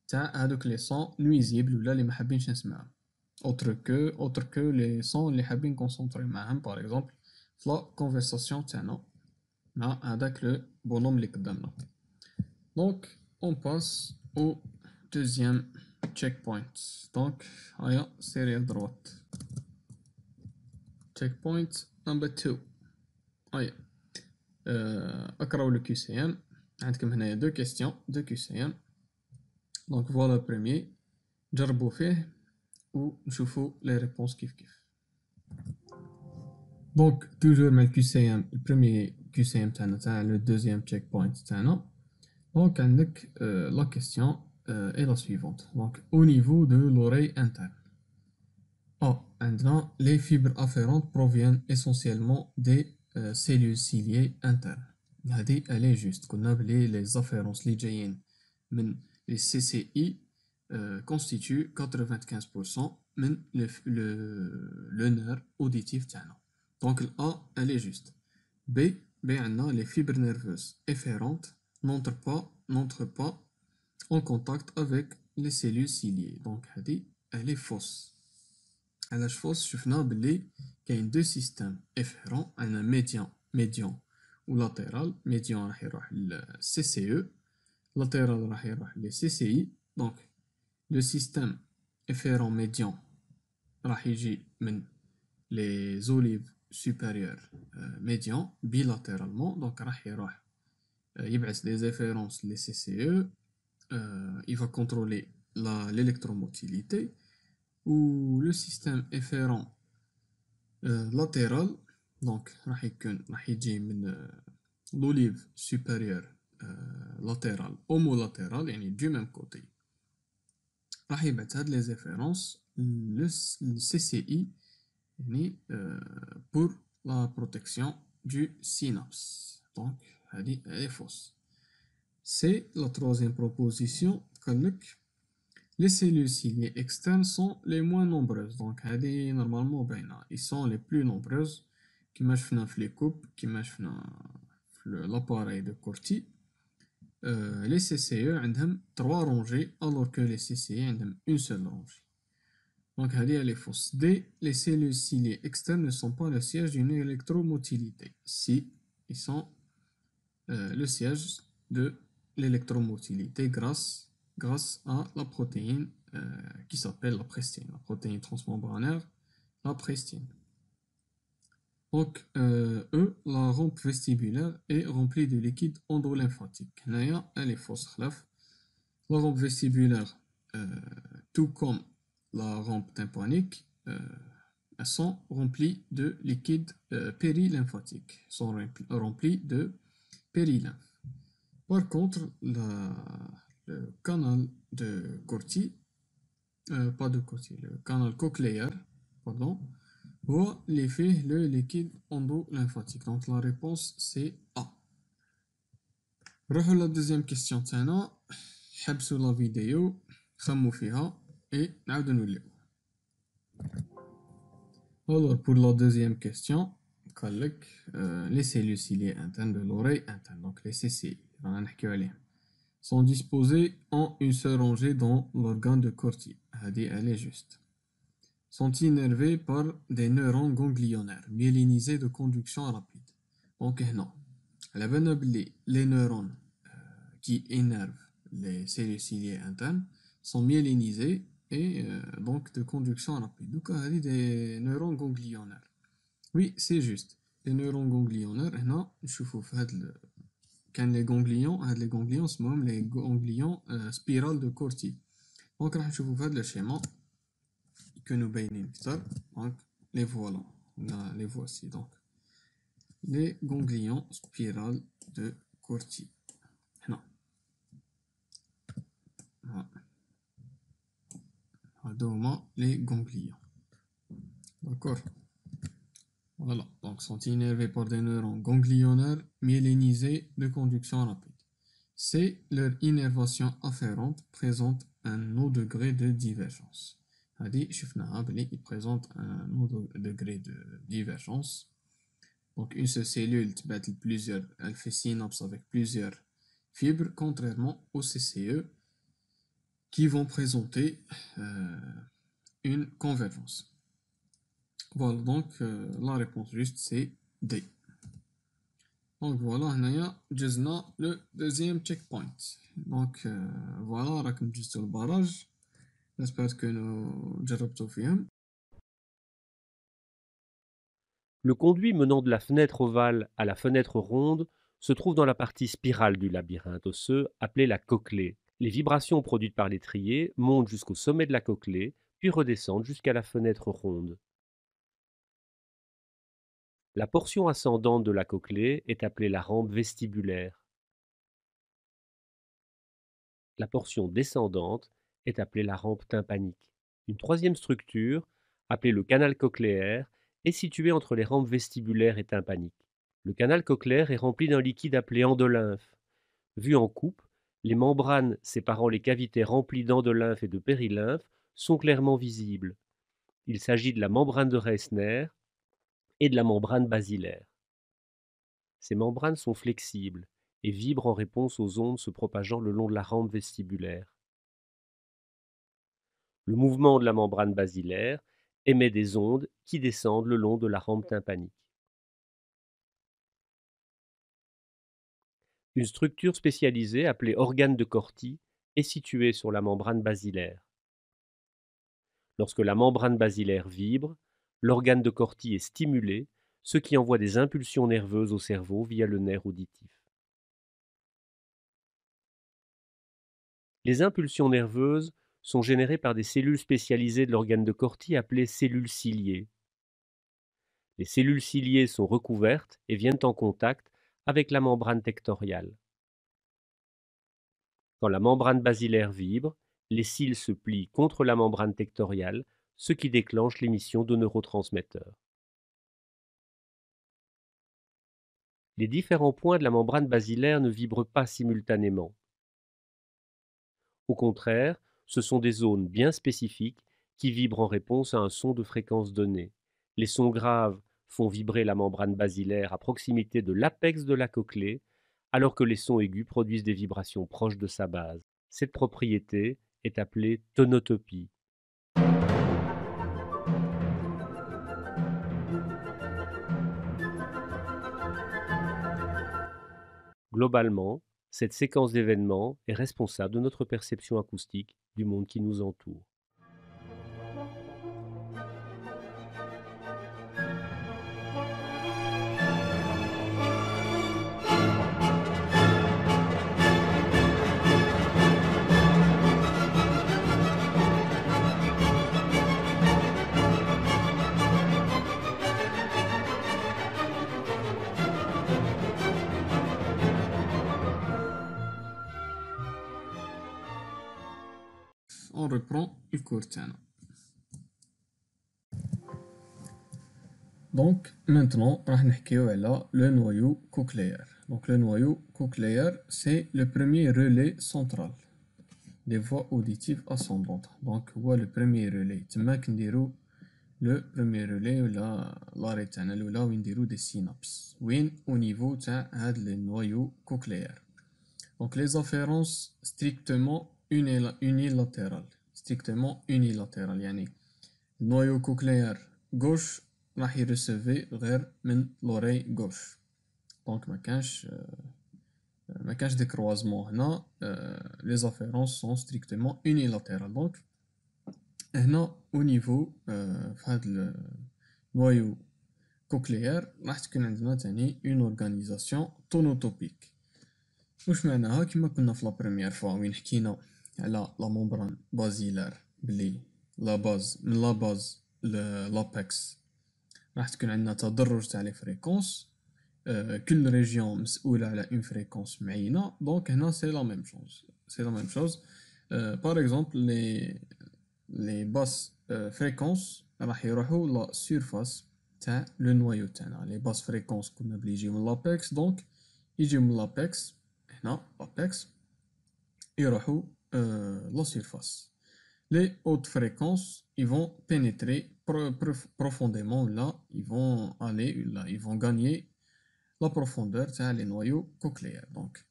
تاع هادوك لي سون نويزيبل ولا اللي ما حابينش نسمعهم autre que les sons اللي حابين نكونسونطري معاهم par exemple في لا conversation تاعنا مع هذاك لو بونوم اللي قدامنا. Donc on passe au deuxième checkpoint. Donc هيا سيري droite. Checkpoint number 2. هيا اقراو لو QCM. عندكم هنايا دو كيستيون دو QCM. Donc voilà le premier. نجربو فيه ونشوفو لي ريبونس كيف كيف. دونك توجور مع الكيو البريمي QCM تاعنا تاع لو دوزيام تشيك بوينت تاعنا. دونك عندك لا كيستيون est la suivante. Donc au niveau de l'oreille interne. عندنا les fibres afférentes proviennent essentiellement des cellules ciliées internes. هذه elle est juste. قلنا بلي les afférences اللي جايين من les CCI constituent 95% من le nerf auditif تاعنا. Donc A elle est juste. B عندنا les fibres nerveuses efférentes n'entrent pas en contact avec les cellules ciliées. Donc هذه elle est fausse. علاش فوس؟ شفنا بلي كاين دو سيستيم افيرون، عندنا ميديان و لاتيرال. ميديان راح يروح للسي سي او، لاتيرال راح يروح للسي سي اي. دونك لو سيستيم افيرون ميديان راح يجي من لي زوليف سوبيريور ميديان بيلاتيرالمون، دونك راح يروح يبعث لي زيفيرونس لي سي سي او. il va contrôler l'électromotilité. Ou le système efférent latéral, donc راح يجي من l'olive supérieure latéral homolatéral يعني du même côté. راح يبعث هاد les références le CCI يعني pour la protection du synapse. Donc هذه est fausse. C'est la troisième proposition. قالك les cellules ciliées externes sont les moins nombreuses. Donc هذه normalement باينة. Ils sont les plus nombreuses كما شفنا في les coupes، كما شفنا في l'appareil de Corti. Les CCE عندهم 3 rangées alors que les CCI عندهم une seule rangée. Donc هذه elle est fausse. D. Les cellules ciliées externes ne sont pas le siège d'une électromotilité. Si, ils sont le siège de l'électromotilité grâce à la protéine qui s'appelle la prestine, la protéine transmembranaire, la prestine. Donc, la rampe vestibulaire est remplie de liquide endolymphatique. Elle est fausse. La rampe vestibulaire, tout comme la rampe tympanique, elles sont remplies de liquide périlymphatique, sont remplies de périlymphe. Par contre, le canal de Corti, pas de Corti, le canal cochléaire, pardon, voit l'effet le liquide endolymphatique. Donc la réponse c'est A. نروحو la deuxième question تاعنا. حبسوا la vidéo، خمو فيها et نعاودو نوليو. Alors pour la deuxième question قالك les cellules ciliées internes de l'oreille interne, donc les CCI رانا نحكيو عليهم، sont disposées en une seule rangée dans l'organe de Corti. Elle est juste. Sont innervées par des neurones ganglionnaires myélinisés de conduction rapide. Donc هنا على بالنا بلي les neurones qui énervent les cellules ciliées internes sont myélinisés et donc de conduction rapide. Donc هذه des neurones ganglionnaires. Oui, c'est juste. Les neurones ganglionnaires هنا نشوفوا في هاد كان لي غونغليون، هاد لي غونغليون اسمهم لي غونغليون سبيرال دو كورتي. دونك راح نشوفو في هاد لو شيما يكونوا باينين اكثر. دونك لي فوالا، لي فواسي. دونك لي غونغليون سبيرال دو كورتي هنا هادو هما لي غونغليون. داكور. Voilà, donc sont innervés par des neurones ganglionnaires myélinisés de conduction rapide. C'est leur innervation afférente présente un haut degré de divergence. هذه شفناها بلي il présente un haut degré de divergence. Donc une seule cellule تبعت plusieurs, elle fait synapse avec plusieurs fibres, contrairement au CCE qui vont présenter une convergence. Voilà, donc la réponse juste c'est D. Donc voilà, هنايا جزنا le deuxième checkpoint. Donc voilà, راكم جزتو البراج. J'espère que جربتو فيهم. Le conduit menant de la fenêtre ovale à la fenêtre ronde se trouve dans la partie spirale du labyrinthe osseux appelée la cochlée. Les vibrations produites par l'étrier montent jusqu'au sommet de la cochlée, puis redescendent jusqu'à la fenêtre ronde. La portion ascendante de la cochlée est appelée la rampe vestibulaire. La portion descendante est appelée la rampe tympanique. Une troisième structure, appelée le canal cochléaire, est située entre les rampes vestibulaires et tympaniques. Le canal cochléaire est rempli d'un liquide appelé endolymphe. Vu en coupe, les membranes séparant les cavités remplies d'endolymphe et de périlymphe sont clairement visibles. Il s'agit de la membrane de Reissner et de la membrane basilaire. Ces membranes sont flexibles et vibrent en réponse aux ondes se propageant le long de la rampe vestibulaire. Le mouvement de la membrane basilaire émet des ondes qui descendent le long de la rampe tympanique. Une structure spécialisée appelée organe de Corti est située sur la membrane basilaire. Lorsque la membrane basilaire vibre, l'organe de Corti est stimulé, ce qui envoie des impulsions nerveuses au cerveau via le nerf auditif. Les impulsions nerveuses sont générées par des cellules spécialisées de l'organe de Corti appelées cellules ciliées. Les cellules ciliées sont recouvertes et viennent en contact avec la membrane tectoriale. Quand la membrane basilaire vibre, les cils se plient contre la membrane tectoriale, ce qui déclenche l'émission de neurotransmetteurs. Les différents points de la membrane basilaire ne vibrent pas simultanément. Au contraire, ce sont des zones bien spécifiques qui vibrent en réponse à un son de fréquence donnée. Les sons graves font vibrer la membrane basilaire à proximité de l'apex de la cochlée, alors que les sons aigus produisent des vibrations proches de sa base. Cette propriété est appelée tonotopie. Globalement, cette séquence d'événements est responsable de notre perception acoustique du monde qui nous entoure. On reprend le cours تاعنا. Donc maintenant راح نحكيو على le noyau cochléaire. Donc le noyau cochléaire c'est le premier relais central des voies auditives ascendantes. Donc هو le premier relais. تما كنديرو le premier relais ولا لاري تاعنا الأولى وين نديرو des synapses. وين au niveau تاع هاد le noyau cochléaire. Donc les afférences strictement unilatérales. Strictement unilatérales. يعني النويو كوكليير gauche راح يرسيفي غير من لوري gauche. دونك ما كانش دي كروازمون هنا. لي زافيرونس سون ستريكتومون unilatérales. دونك هنا او نيفو في هاد النويو كوكليير راح تكون عندنا تاني اون اورغانيزاسيون تونوتوبيك. واش معناها؟ كما كنا في لا بروميير فوا وين حكينا على لا ممبران بازيلار بلي لا باز من لا باز لابكس راح تكون عندنا تدرج تاع لي فريكونس. كل ريجيون مسؤولة على اون فريكونس معينة. دونك هنا سي لا ميم شوز. باغ اكزومبل لي باس فريكونس راح يروحو لا سيرفاس تاع لو نوايو تاعنا. لي باس فريكونس كنا بلي يجيو من لابكس. دونك يجيو من لابكس هنا لابكس يروحوا la surface. Les hautes fréquences, ils vont pénétrer profondément là, ils vont gagner la profondeur تاع les noyaux cochléaires. Donc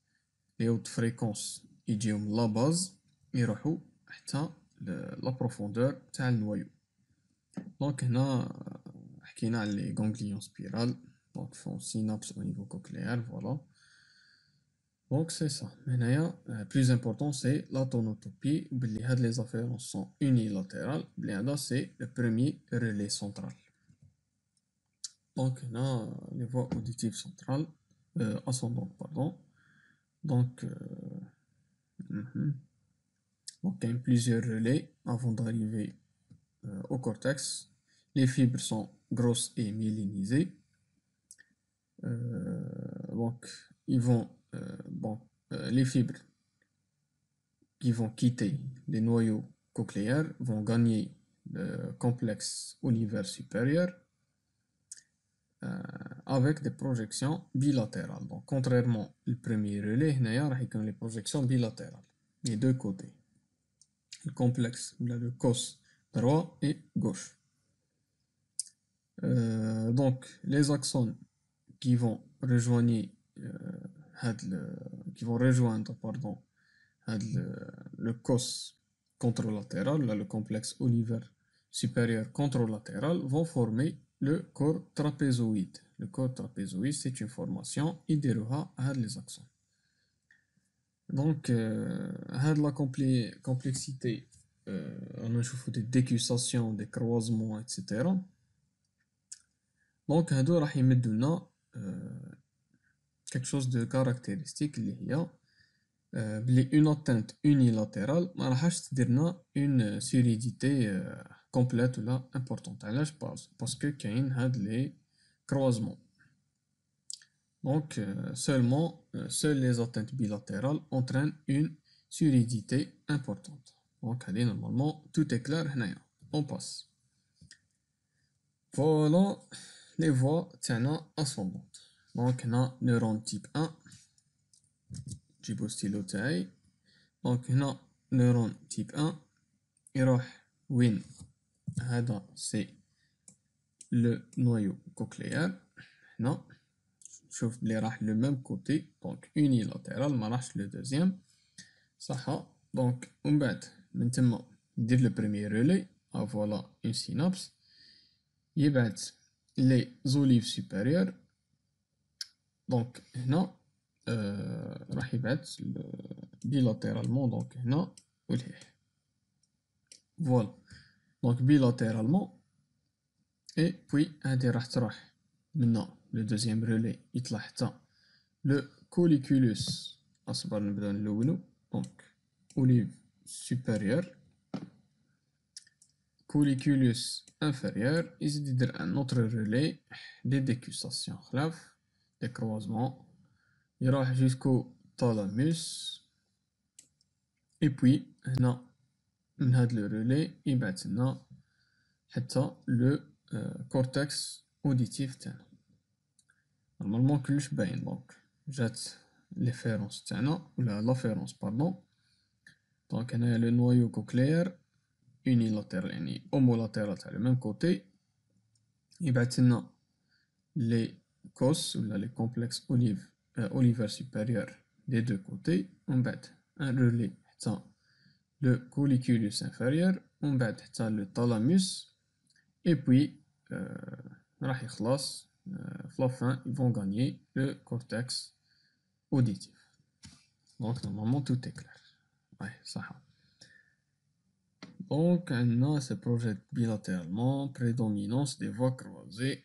les hautes fréquences يجيو من la base يروحوا حتى لا بروفوندور تاع النوايو. دونك هنا حكينا على لي غونغليون سبيرال دونك فون سينابس او نيفو كوكليير فوالا. دونك سي سا هنايا بلوز امبورطون سي لا تونوتوبي بلي هاد لي زافيرونس سون اونيلاتيرال بلي هذا سي لو بروميي ريلي سنترال. دونك هنا لي فوا اوديتيف سنترال ascendante pardon. Donc donc il y a plusieurs relais avant d'arriver au cortex. Les fibres sont grosses et myélinisées. Donc ils vont les fibres qui vont quitter les noyaux cochléaires vont gagner le complexe olivère supérieur avec des projections bilatérales. Donc contrairement au premier relais, il y a les projections bilatérales, les deux côtés. Le complexe, le cos droit et gauche. Donc les axones qui vont rejoindre le cos contralatéral, le complexe olivère supérieur contralatéral, vont former le corps trapézoïde. Le corps trapézoïde, c'est une formation idéroha à les axones. Donc, la complexité, on a des décussations, des croisements, etc. Donc, هادو راح يمدونا quelque chose de caractéristique اللي هي بلي une atteinte unilatérale ما راحش تديرنا une suridité complète ولا importante. علاش باسكو كاين هاد لي croisements. Donc seules les atteintes bilatérales entraînent une suridité importante. Donc allez, normalement tout est clair هنايا. On passe. Voilà les voies تاعنا ascendantes. Donc هنا neurone type 1 جيبو ستيلو تاعي. Donc هنا neurone type 1 يروح وين؟ هذا c'est le noyau cochléaire. هنا شوف بلي راح le même côté donc unilatéral ما راحش le deuxième صح. donc ومن بعد من تما ندير le premier relais voilà une synapse يبعث les olives supérieures. donc هنا راح يبعث bilatéralement donc هنا ولهيه voilà donc bilatéralement et puis هادي راح تروح منا le deuxième relais يطلع حتى le colliculus اصبر نبداو نلونو donc olive supérieure colliculus inférieur يزيد يدير un autre relais des décussations خلاف des croisements يروح jusqu'au thalamus et puis هنا من هاد le relais يبعث لنا حتى le cortex auditif تاعنا. normalement كلش باين دونك جات ليفيرونس تاعنا ولا لافيرونس باردون. دونك هنايا لو نوايو كوكليير اونيلاتيرال يعني اومولاتيرال تاع لو ميم كوتي يبعث لنا لي كوس ولا لي كومبلكس اوليفير سوبيريور دي دو كوتي ومن بعد ان رولي حتى لو كوليكولوس انفيريور ومن بعد حتى لو تالاموس اي بوي راح يخلص في لافان ils vont gagner le cortex auditif. donc normalement tout est clair. ouais صح. donc عندنا se projette bilatéralement prédominance des voies croisées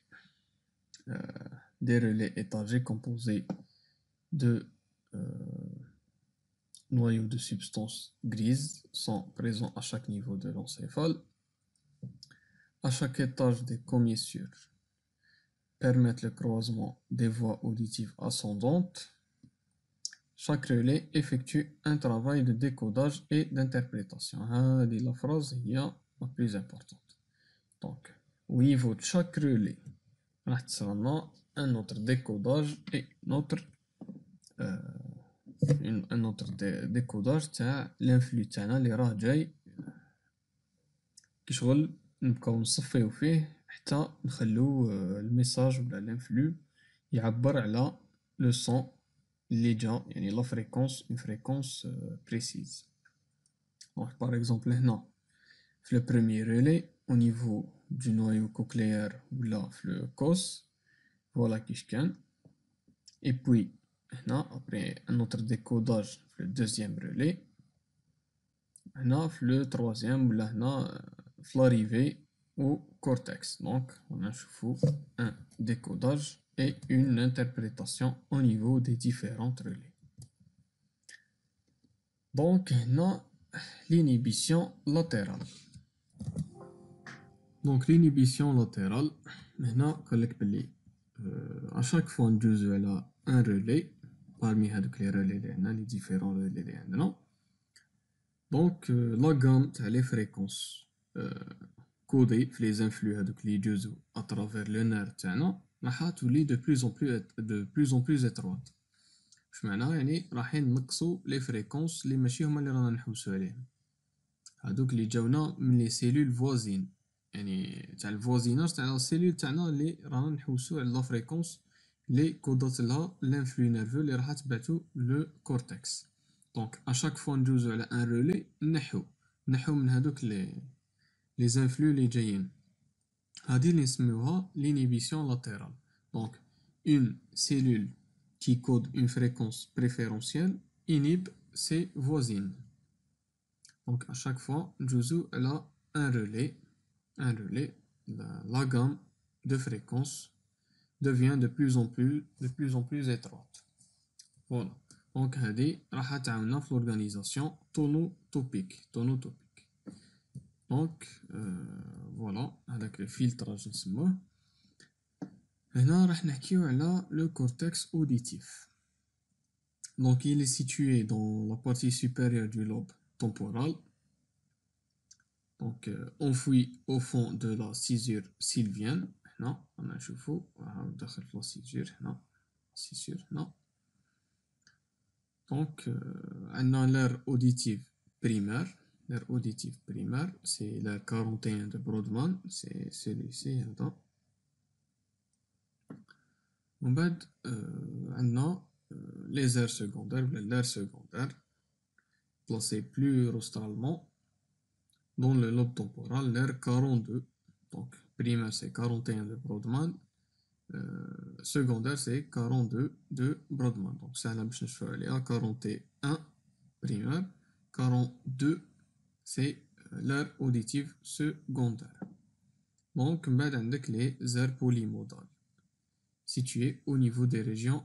des relais étagés composés de noyaux de substances grises sont présents à chaque niveau de l'encéphale. À chaque étage des commissures permettent le croisement des voies auditives ascendantes. Chaque relais effectue un travail de décodage et d'interprétation. La phrase est la plus importante. Donc, au niveau de chaque relais, on a un autre décodage et un autre décodage تاع l'influx تاعنا اللي راه جاي كي شغل نبقاو نصفيو فيه حتى نخلو الميساج ولا الانفلو يعبر على لو سون اللي جا يعني لا فريكونس اون فريكونس بريسيز. Donc, par exemple, هنا في le premier relais au niveau du noyau cochléaire ou là le cos, voilà كيش كان. Et puis هنا après un autre décodage في le deuxième relais. هنا في le troisième ولا هنا في l'arrivée au cortex. Donc on a نشوفو un décodage et une interprétation au niveau des différents relais. Donc هنا l'inhibition latérale. Donc l'inhibition latérale, هنا قالك بلي à chaque fois ندوزو على un relais parmi هادوك les relais اللي عندنا les différents relais اللي عندنا. Donc la gamme تاع les fréquences codées في les influx هادوك اللي يجوزو à travers le nerf تاعنا راح تولي de plus en plus étroite. واش معناها يعني رايحين نقصوا les fréquences اللي ماشي هما اللي رانا نحوسو عليهم. هادوك اللي جاونا من لي سيلول فوازين يعني تاع الفوازيناج تاع السيلول تاعنا اللي رانا نحوسو على لا فريكونس اللي كودات لها لانفلو نيرفو اللي راح تبعثو لو كورتكس. دونك اشاك فوا ندوزو على ان رولي نحو من هادوك لي زانفلو اللي جايين. هادي اللي نسميوها لينيبيسيون لاترال. دونك اون سيلول qui code une fréquence préférentielle inhibe ses voisines. Donc à chaque fois, Juzu elle a un relais, la gamme de fréquences devient de plus en plus étroite. Voilà. Donc هذه راح تعاوننا في l'organisation tonotopique. Donc voilà هذاك الفلتراج نسموه. هنا راح نحكيو على le cortex auditif. Donc il est situé dans la partie supérieure du lobe temporal. Donc enfoui au fond de la césure sylvienne. هنا رانا نشوفو راهو داخل في لا césure هنا césure هنا. Donc عندنا l'aire auditive primaire. L'aire auditive primaire c'est l'aire 41 de Brodmann, c'est celui-ci هذا. ومن بعد عندنا les aires secondaires ولا l'aire secondaire placée plus rostralement dans le lobe temporal, l'aire 42. Donc primaire c'est 41 de Brodmann, secondaire c'est 42 de Brodmann. Donc ça là باش نشوفو عليها 41 primaire, 42 c'est l'aire auditive secondaire. Donc من بعد عندك les aires polymodales situées au niveau des régions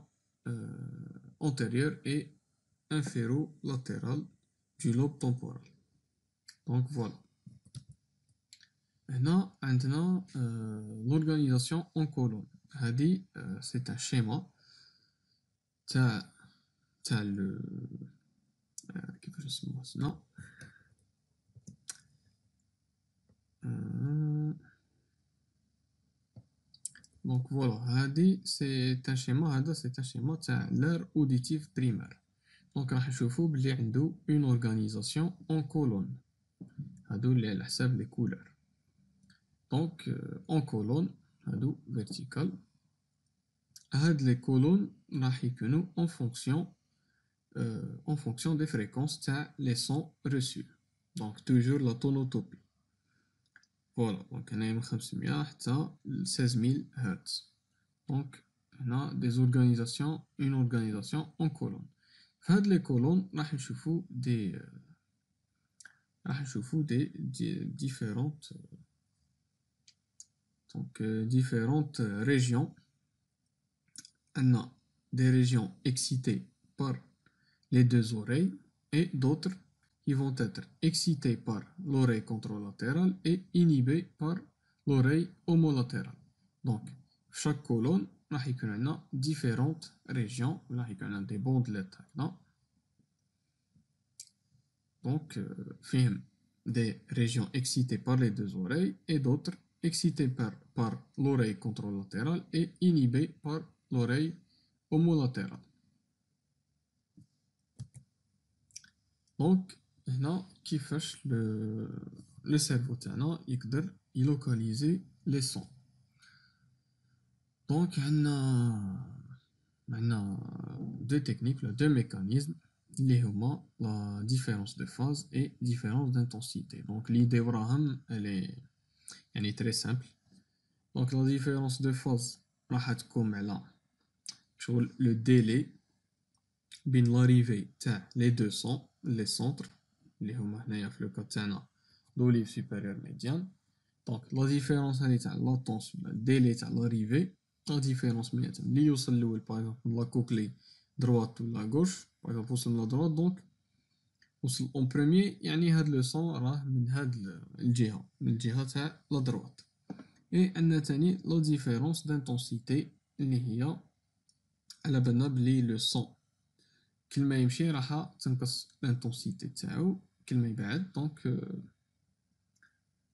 antérieures et inférolatérales du lobe temporal. Donc voilà. هنا عندنا l'organisation en colonne. هذه c'est un schéma تاع ال كيفاش نسموه هنا donc voilà هذه c'est un schéma هذا c'est un schéma تاع l'aire auditive primaire. donc راح نشوفو بلي عنده une organisation en colonne. هادو اللي على حساب les couleurs. donc en colonne هادو vertical. هاد les colonnes راح يكونوا en fonction des fréquences تاع les sons reçus. donc toujours la tonotopie. voilà donc هنايا من 500 حتى 16000 Hz. donc هنا des organisations une organisation en colonne. في هاد les colonnes راح نشوفو des différentes différentes régions. On a des régions excitées par les deux oreilles et d'autres qui vont être excitées par l'oreille contralatérale et inhibées par l'oreille homolatérale. Donc, chaque colonne a différentes régions, a des bandelettes. Donc, des régions excitées par les deux oreilles et d'autres excitées par l'oreille contralatérale et inhibées par l'oreille homolatérale. Donc هنا كيفاش le cerveau تاعنا يقدر يلوكاليزي les sons. donc عندنا deux techniques, deux mécanismes. اللي هما la différence de phase et différence d'intensité. Donc l'idée وراهم elle est يعني très simple. Donc la différence de phase راح تكون على شغل le délai بين l'arrivée تاع les deux les centres اللي هما هنايا في لو كا تاعنا l'olive supérieure médiane. Donc la différence هذه تاع latence délai تاع l'arrivée la différence بيناتهم اللي يوصل الاول باغ اكزومبل لا كوكلي droite ولا gauche باغ اكزومبل وصل لا droite دونك وصل اون بروميي يعني هاد لو سون راه من هاد الجهه من الجهه تاع لا دروات. اي عندنا تاني لا ديفيرونس دانتونسيتي اللي هي على بالنا بلي لو سون كل ما يمشي راح تنقص الانتونسيتي تاعو كل ما يبعد.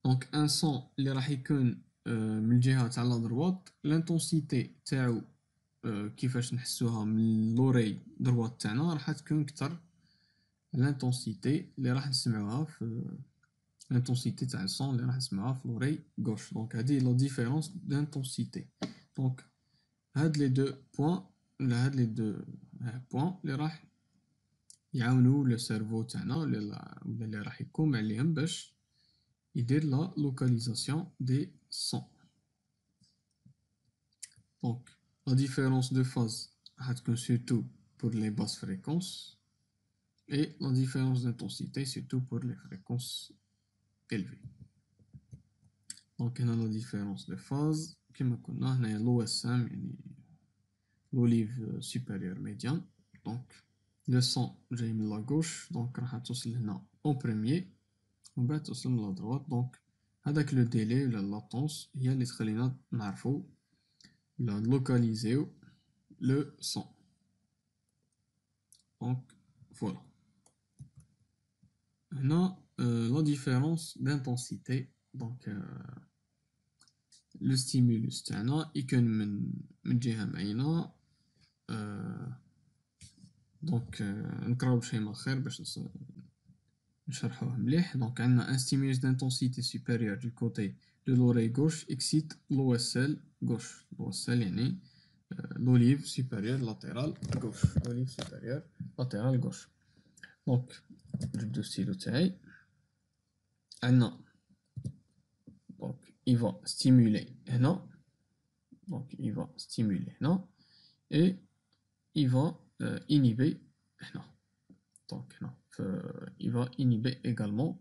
دونك ان سون اللي راح يكون من الجهه تاع لا دروات الانتونسيتي تاعو كيفاش نحسوها من لوري دروات تاعنا راح تكون كتر الانتونسيتي اللي راح نسمعوها في l'intensité تاع الصون اللي راح نسمعها في لوري غوش. دونك هذه لا ديفيرونس دانتونسيتي. دونك هاد لي دو بوين ولا هاد لي دو بوين اللي راح يعاونوا لو سيرفو تاعنا ولا اللي راح يقوم عليهم باش يدير لا لوكاليزاسيون دي صون. دونك لا ديفيرونس دو فاز راح تكون سورتو pour les basses fréquences et la différence d'intensité surtout pour les fréquences élevées. دونك هنا لا ديفيرونس دو فاز كيما قلنا هنايا لو اس ام يعني لوليف سوبيريور ميديان. دونك لو سون جاي من لا غوش دونك راح توصل هنا اون بروميي ومن بعد توصل من لا دروات. دونك هذاك لو ديلي ولا لاتونس هي اللي تخلينا نعرفو ولا نلوكاليزيو لو سون. دونك فوالا هنا لا ديفيرونس دانتونسيتي. دونك لو ستيمولوس تاعنا يكون من جهه معينه. دونك نقراو بشيما خير باش نشرحوه مليح. دونك عندنا ان ستيمولوس دانتونسيتي سوبيريور دو كوتي دو لوري غوش اكسيت لو اس ال غوش. لو اس ال يعني لوليف سوبيريور لاتيرال غوش لوليف سوبيريور لاتيرال غوش. دونك نجبدو ستيلو تاعي عندنا دونك il va stimuler هنا. دونك il va stimuler هنا et il va inhiber هنا. دونك هنا il va inhiber également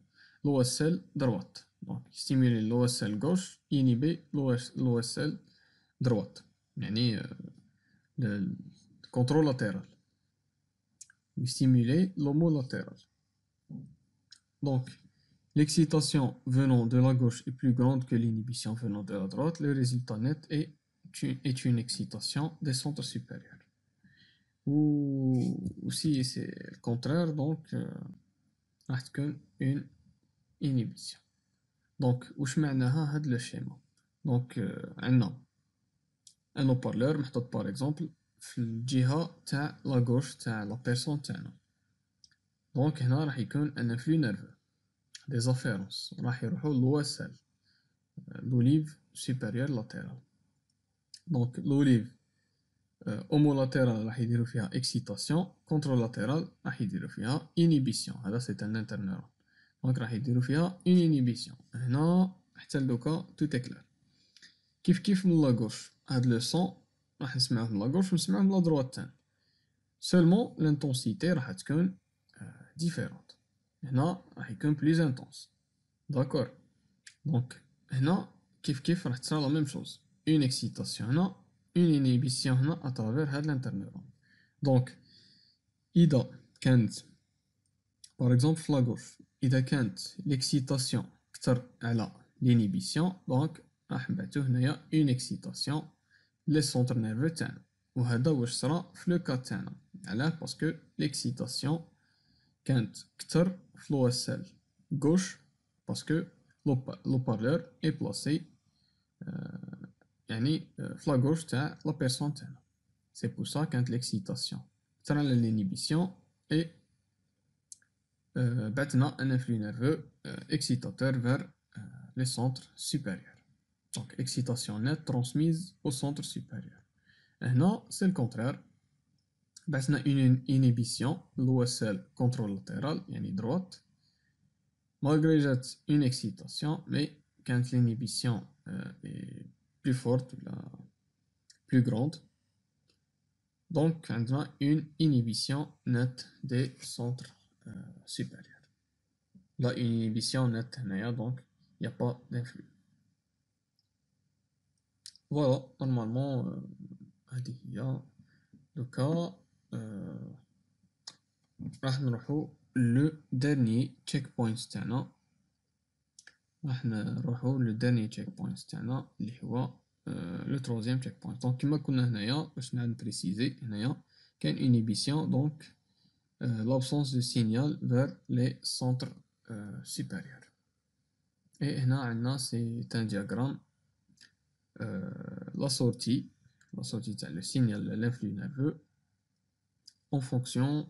l'OSL droite. Donc stimuler l'OSL gauche, inhiber l'OSL droite. يعني le contrôle latéral. Stimuler l'homolatéral. Donc l'excitation venant de la gauche est plus grande que l'inhibition venant de la droite. Le résultat net est une excitation des centres supérieurs. Ou si c'est le contraire, donc راح تكون une inhibition. دونك واش معناها هاد لو شيما؟ دونك عندنا ان هوبارلور محطوط باغ اكزومبل في الجهه تاع لا غوش تاع لا بيرسون تاعنا. دونك هنا راح يكون ان فلو نيرفو دي زافيرونس راح يروحوا لو اس ال لوليف سوبيريور لاتيرال. دونك لوليف اومولاتيرال راح يديروا فيها اكسيتاسيون، كونترولاتيرال راح يديروا فيها انيبيسيون. هذا سي ان انترنيرون. دونك راح يديروا فيها اون انيبيسيون. هنا حتى لوكا تو تكلار كيف من لا غوش هاد لو سون راح نسمعوه من لا غوش ونسمعوه من لا دروات تاني. سولمون لانتونسيتي راح تكون ديفيرونت. هنا راح يكون بليز انتونس. داكور. دونك هنا كيف راح تصرا لا ميم شوز اون اكسيتاسيون هنا اون انيبيسيون هنا اترافير هاد الانترنيرون. دونك اذا كانت باغ اكزومبل في لا غوش اذا كانت ليكسيتاسيون كتر على لينيبيسيون دونك راح نبعثو هنايا اون اكسيتاسيون لي سونتر نيرفو تاعنا. وهذا واش صرا في لو كا تاعنا. علاه باسكو ليكسيتاسيون كانت كتر في لو اس ال غوش باسكو لو بارلور اي بلاسي يعني في لا غوش تاع لا بيرسون تاعنا. سي بور سا كانت ليكسيتاسيون كتر على لينيبيسيون اي بعثنا un influx nerveux excitateur vers les centres supérieurs. Donc excitation nette transmise au centre supérieur. Là, c'est le contraire. بعثنا une inhibition l'OSL contralatérale يعني droite malgré جات une excitation mais كانت l'inhibition est plus forte plus grande donc عندنا une inhibition nette des centres supérieurs. Là une inhibition nette هنايا donc il n'y a pas d'influx. Voilà normalement هذه هي le cas. راح نروحو لو ديرني تشيك بوينت تاعنا لو ديرني تشيك بوينت تاعنا اللي هو لو تروزيام تشيك بوينت. دونك كيما كنا هنايا باش نعاود بريسيزي هنايا كاين انيبيسيون دونك l'absence de signal vers les centres supérieurs. Et هنا عندنا c'est un diagramme la sortie تاع le signal de l'influx nerveux en fonction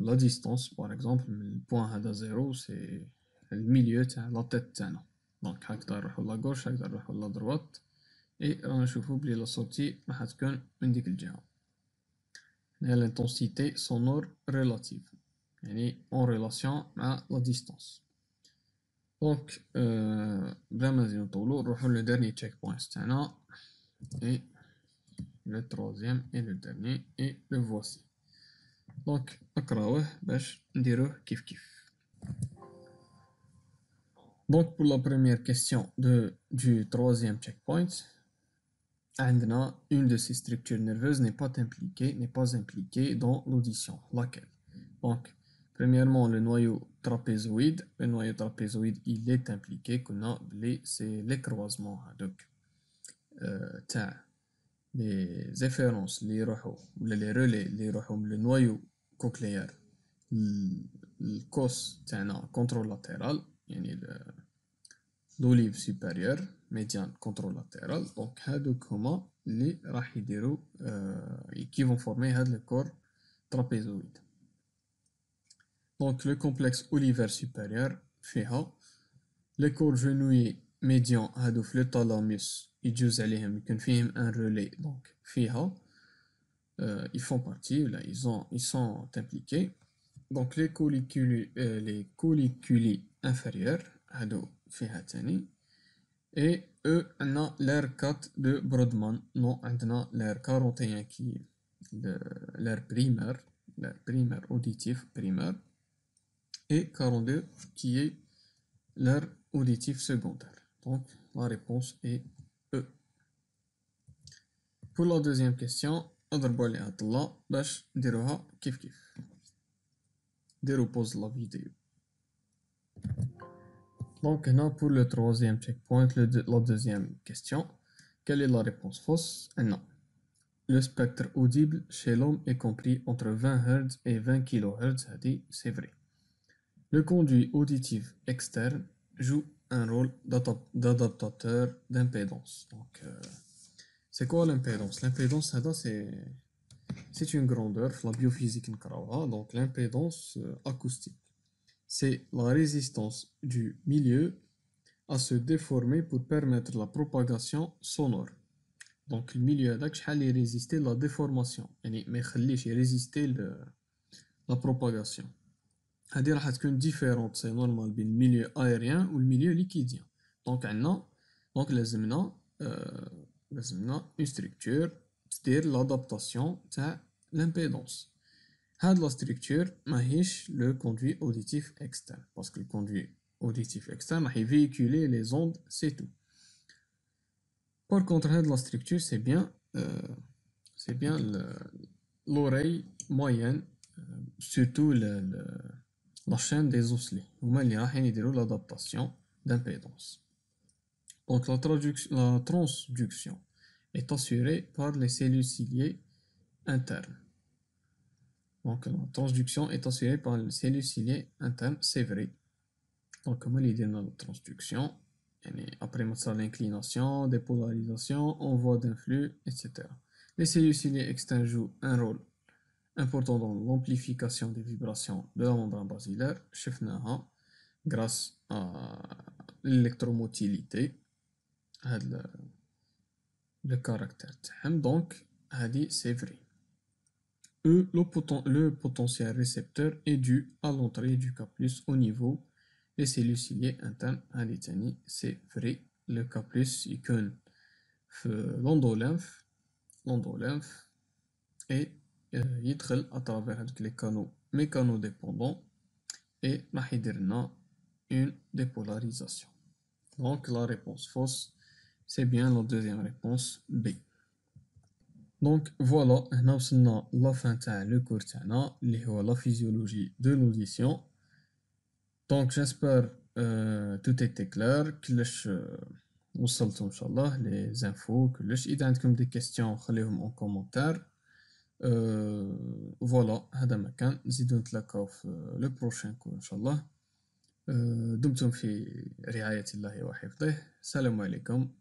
la distance par exemple le point هذا 0 c'est le milieu تاع la tête تاعنا دونك هكذا نروحو لا gauche هكذا نروحو لا droite et رانا نشوفو بلي la sortie راح تكون من ديك الجهة. هنا l'intensité sonore relative يعني en relation مع la distance. دونك بلا ما نزيدو نطولو نروحو لو dernier check point تاعنا et le troisième et le dernier et le voici. دونك نقراوه باش نديروه كيف كيف. Donc pour la première question du troisième checkpoint, عندنا une de ces structures nerveuses n'est pas impliquée dans l'audition. Laquelle? Donc premièrement le noyau trapézoïde. Le noyau trapézoïde il est impliqué. C'est les croisements donc les efférences les relais les le noyau cochléaire le cos تاعنا contralatéral يعني l'olive supérieure médiane contralatérale. Donc هادوك هما اللي راح يديروا qui vont former هاد le corps trapézoïde. Donc le complexe olivaire supérieur فيها les corps genouillés médians هادو في le thalamus يجوز عليهم يكون فيهم un relais donc فيها ils font partie là ils sont impliqués. Donc les colliculi inférieurs هادو فيها تاني et eux عندنا l'air 4 de Brodmann. Non عندنا l'air 41 qui l'air primaire auditif primaire et 42 qui est l'air auditif secondaire. Donc la réponse est E. Pour la deuxième question نضربو عليها طلة باش نديروها كيف كيف. ديرو pause la vidéo. Donc là pour le troisième checkpoint, la deuxième question, quelle est la réponse fausse? Non. Le spectre audible chez l'homme est compris entre 20 Hz et 20 kHz, c'est vrai. Le conduit auditif externe joue un rôle d'adaptateur d'impédance. Donc c'est quoi l'impédance? L'impédance c'est une grandeur, la biophysique donc l'impédance acoustique. C'est la résistance du milieu à se déformer pour permettre la propagation sonore. Donc le milieu هذاك شحال يريزيستي la déformation يعني ما يخليش يريزيستي la propagation. هذه راح تكون différente c'est normal بين الميليو aérien و الميليو liquidien. Donc عندنا لازمنا une structure تدير l'adaptation تاع l'impédance. هاد la structure ماهيش le conduit auditif externe parce que le conduit auditif externe راح véhiculer les ondes c'est tout. Par contre هاد la structure c'est bien l'oreille moyenne surtout la chaîne des osselets هما اللي راح يديروا l'adaptation d'impédance. Donc la transduction est assurée par les cellules ciliées internes. Donc la transduction est assurée par les cellules ciliées internes, c'est vrai. Donc comment les dire dans la transduction? Après l'inclination, dépolarisation, envoi d'influx, etc. Les cellules ciliées externes jouent un rôle important dans l'amplification des vibrations de la membrane basilaire, grâce à l'électromotilité. le caractère تاعهم. Donc هادي c'est vrai. Le potentiel récepteur est dû à l'entrée du K+ au niveau des cellules ciliées internes. هادي تاني c'est vrai. Le K+ يكون في l'endolymphe et يدخل à travers هادوك les canaux mécanodépendants et راح يدير لنا une dépolarisation. Donc la réponse fausse, c'est bien la deuxième réponse B. Donc voilà, هنا وصلنا la fin تاع le cours تاعنا اللي هو la physiologie de l'audition. Donc j'espère tout était clair. كلش وصلتوا إن شاء الله les infos كلش. إذا عندكم des questions خليهم en commentaire. فوالا هذا ما كان. نزيدو نتلاقاو في لو بروشان كور إن شاء الله. دمتم في رعاية الله وحفظه. السلام عليكم.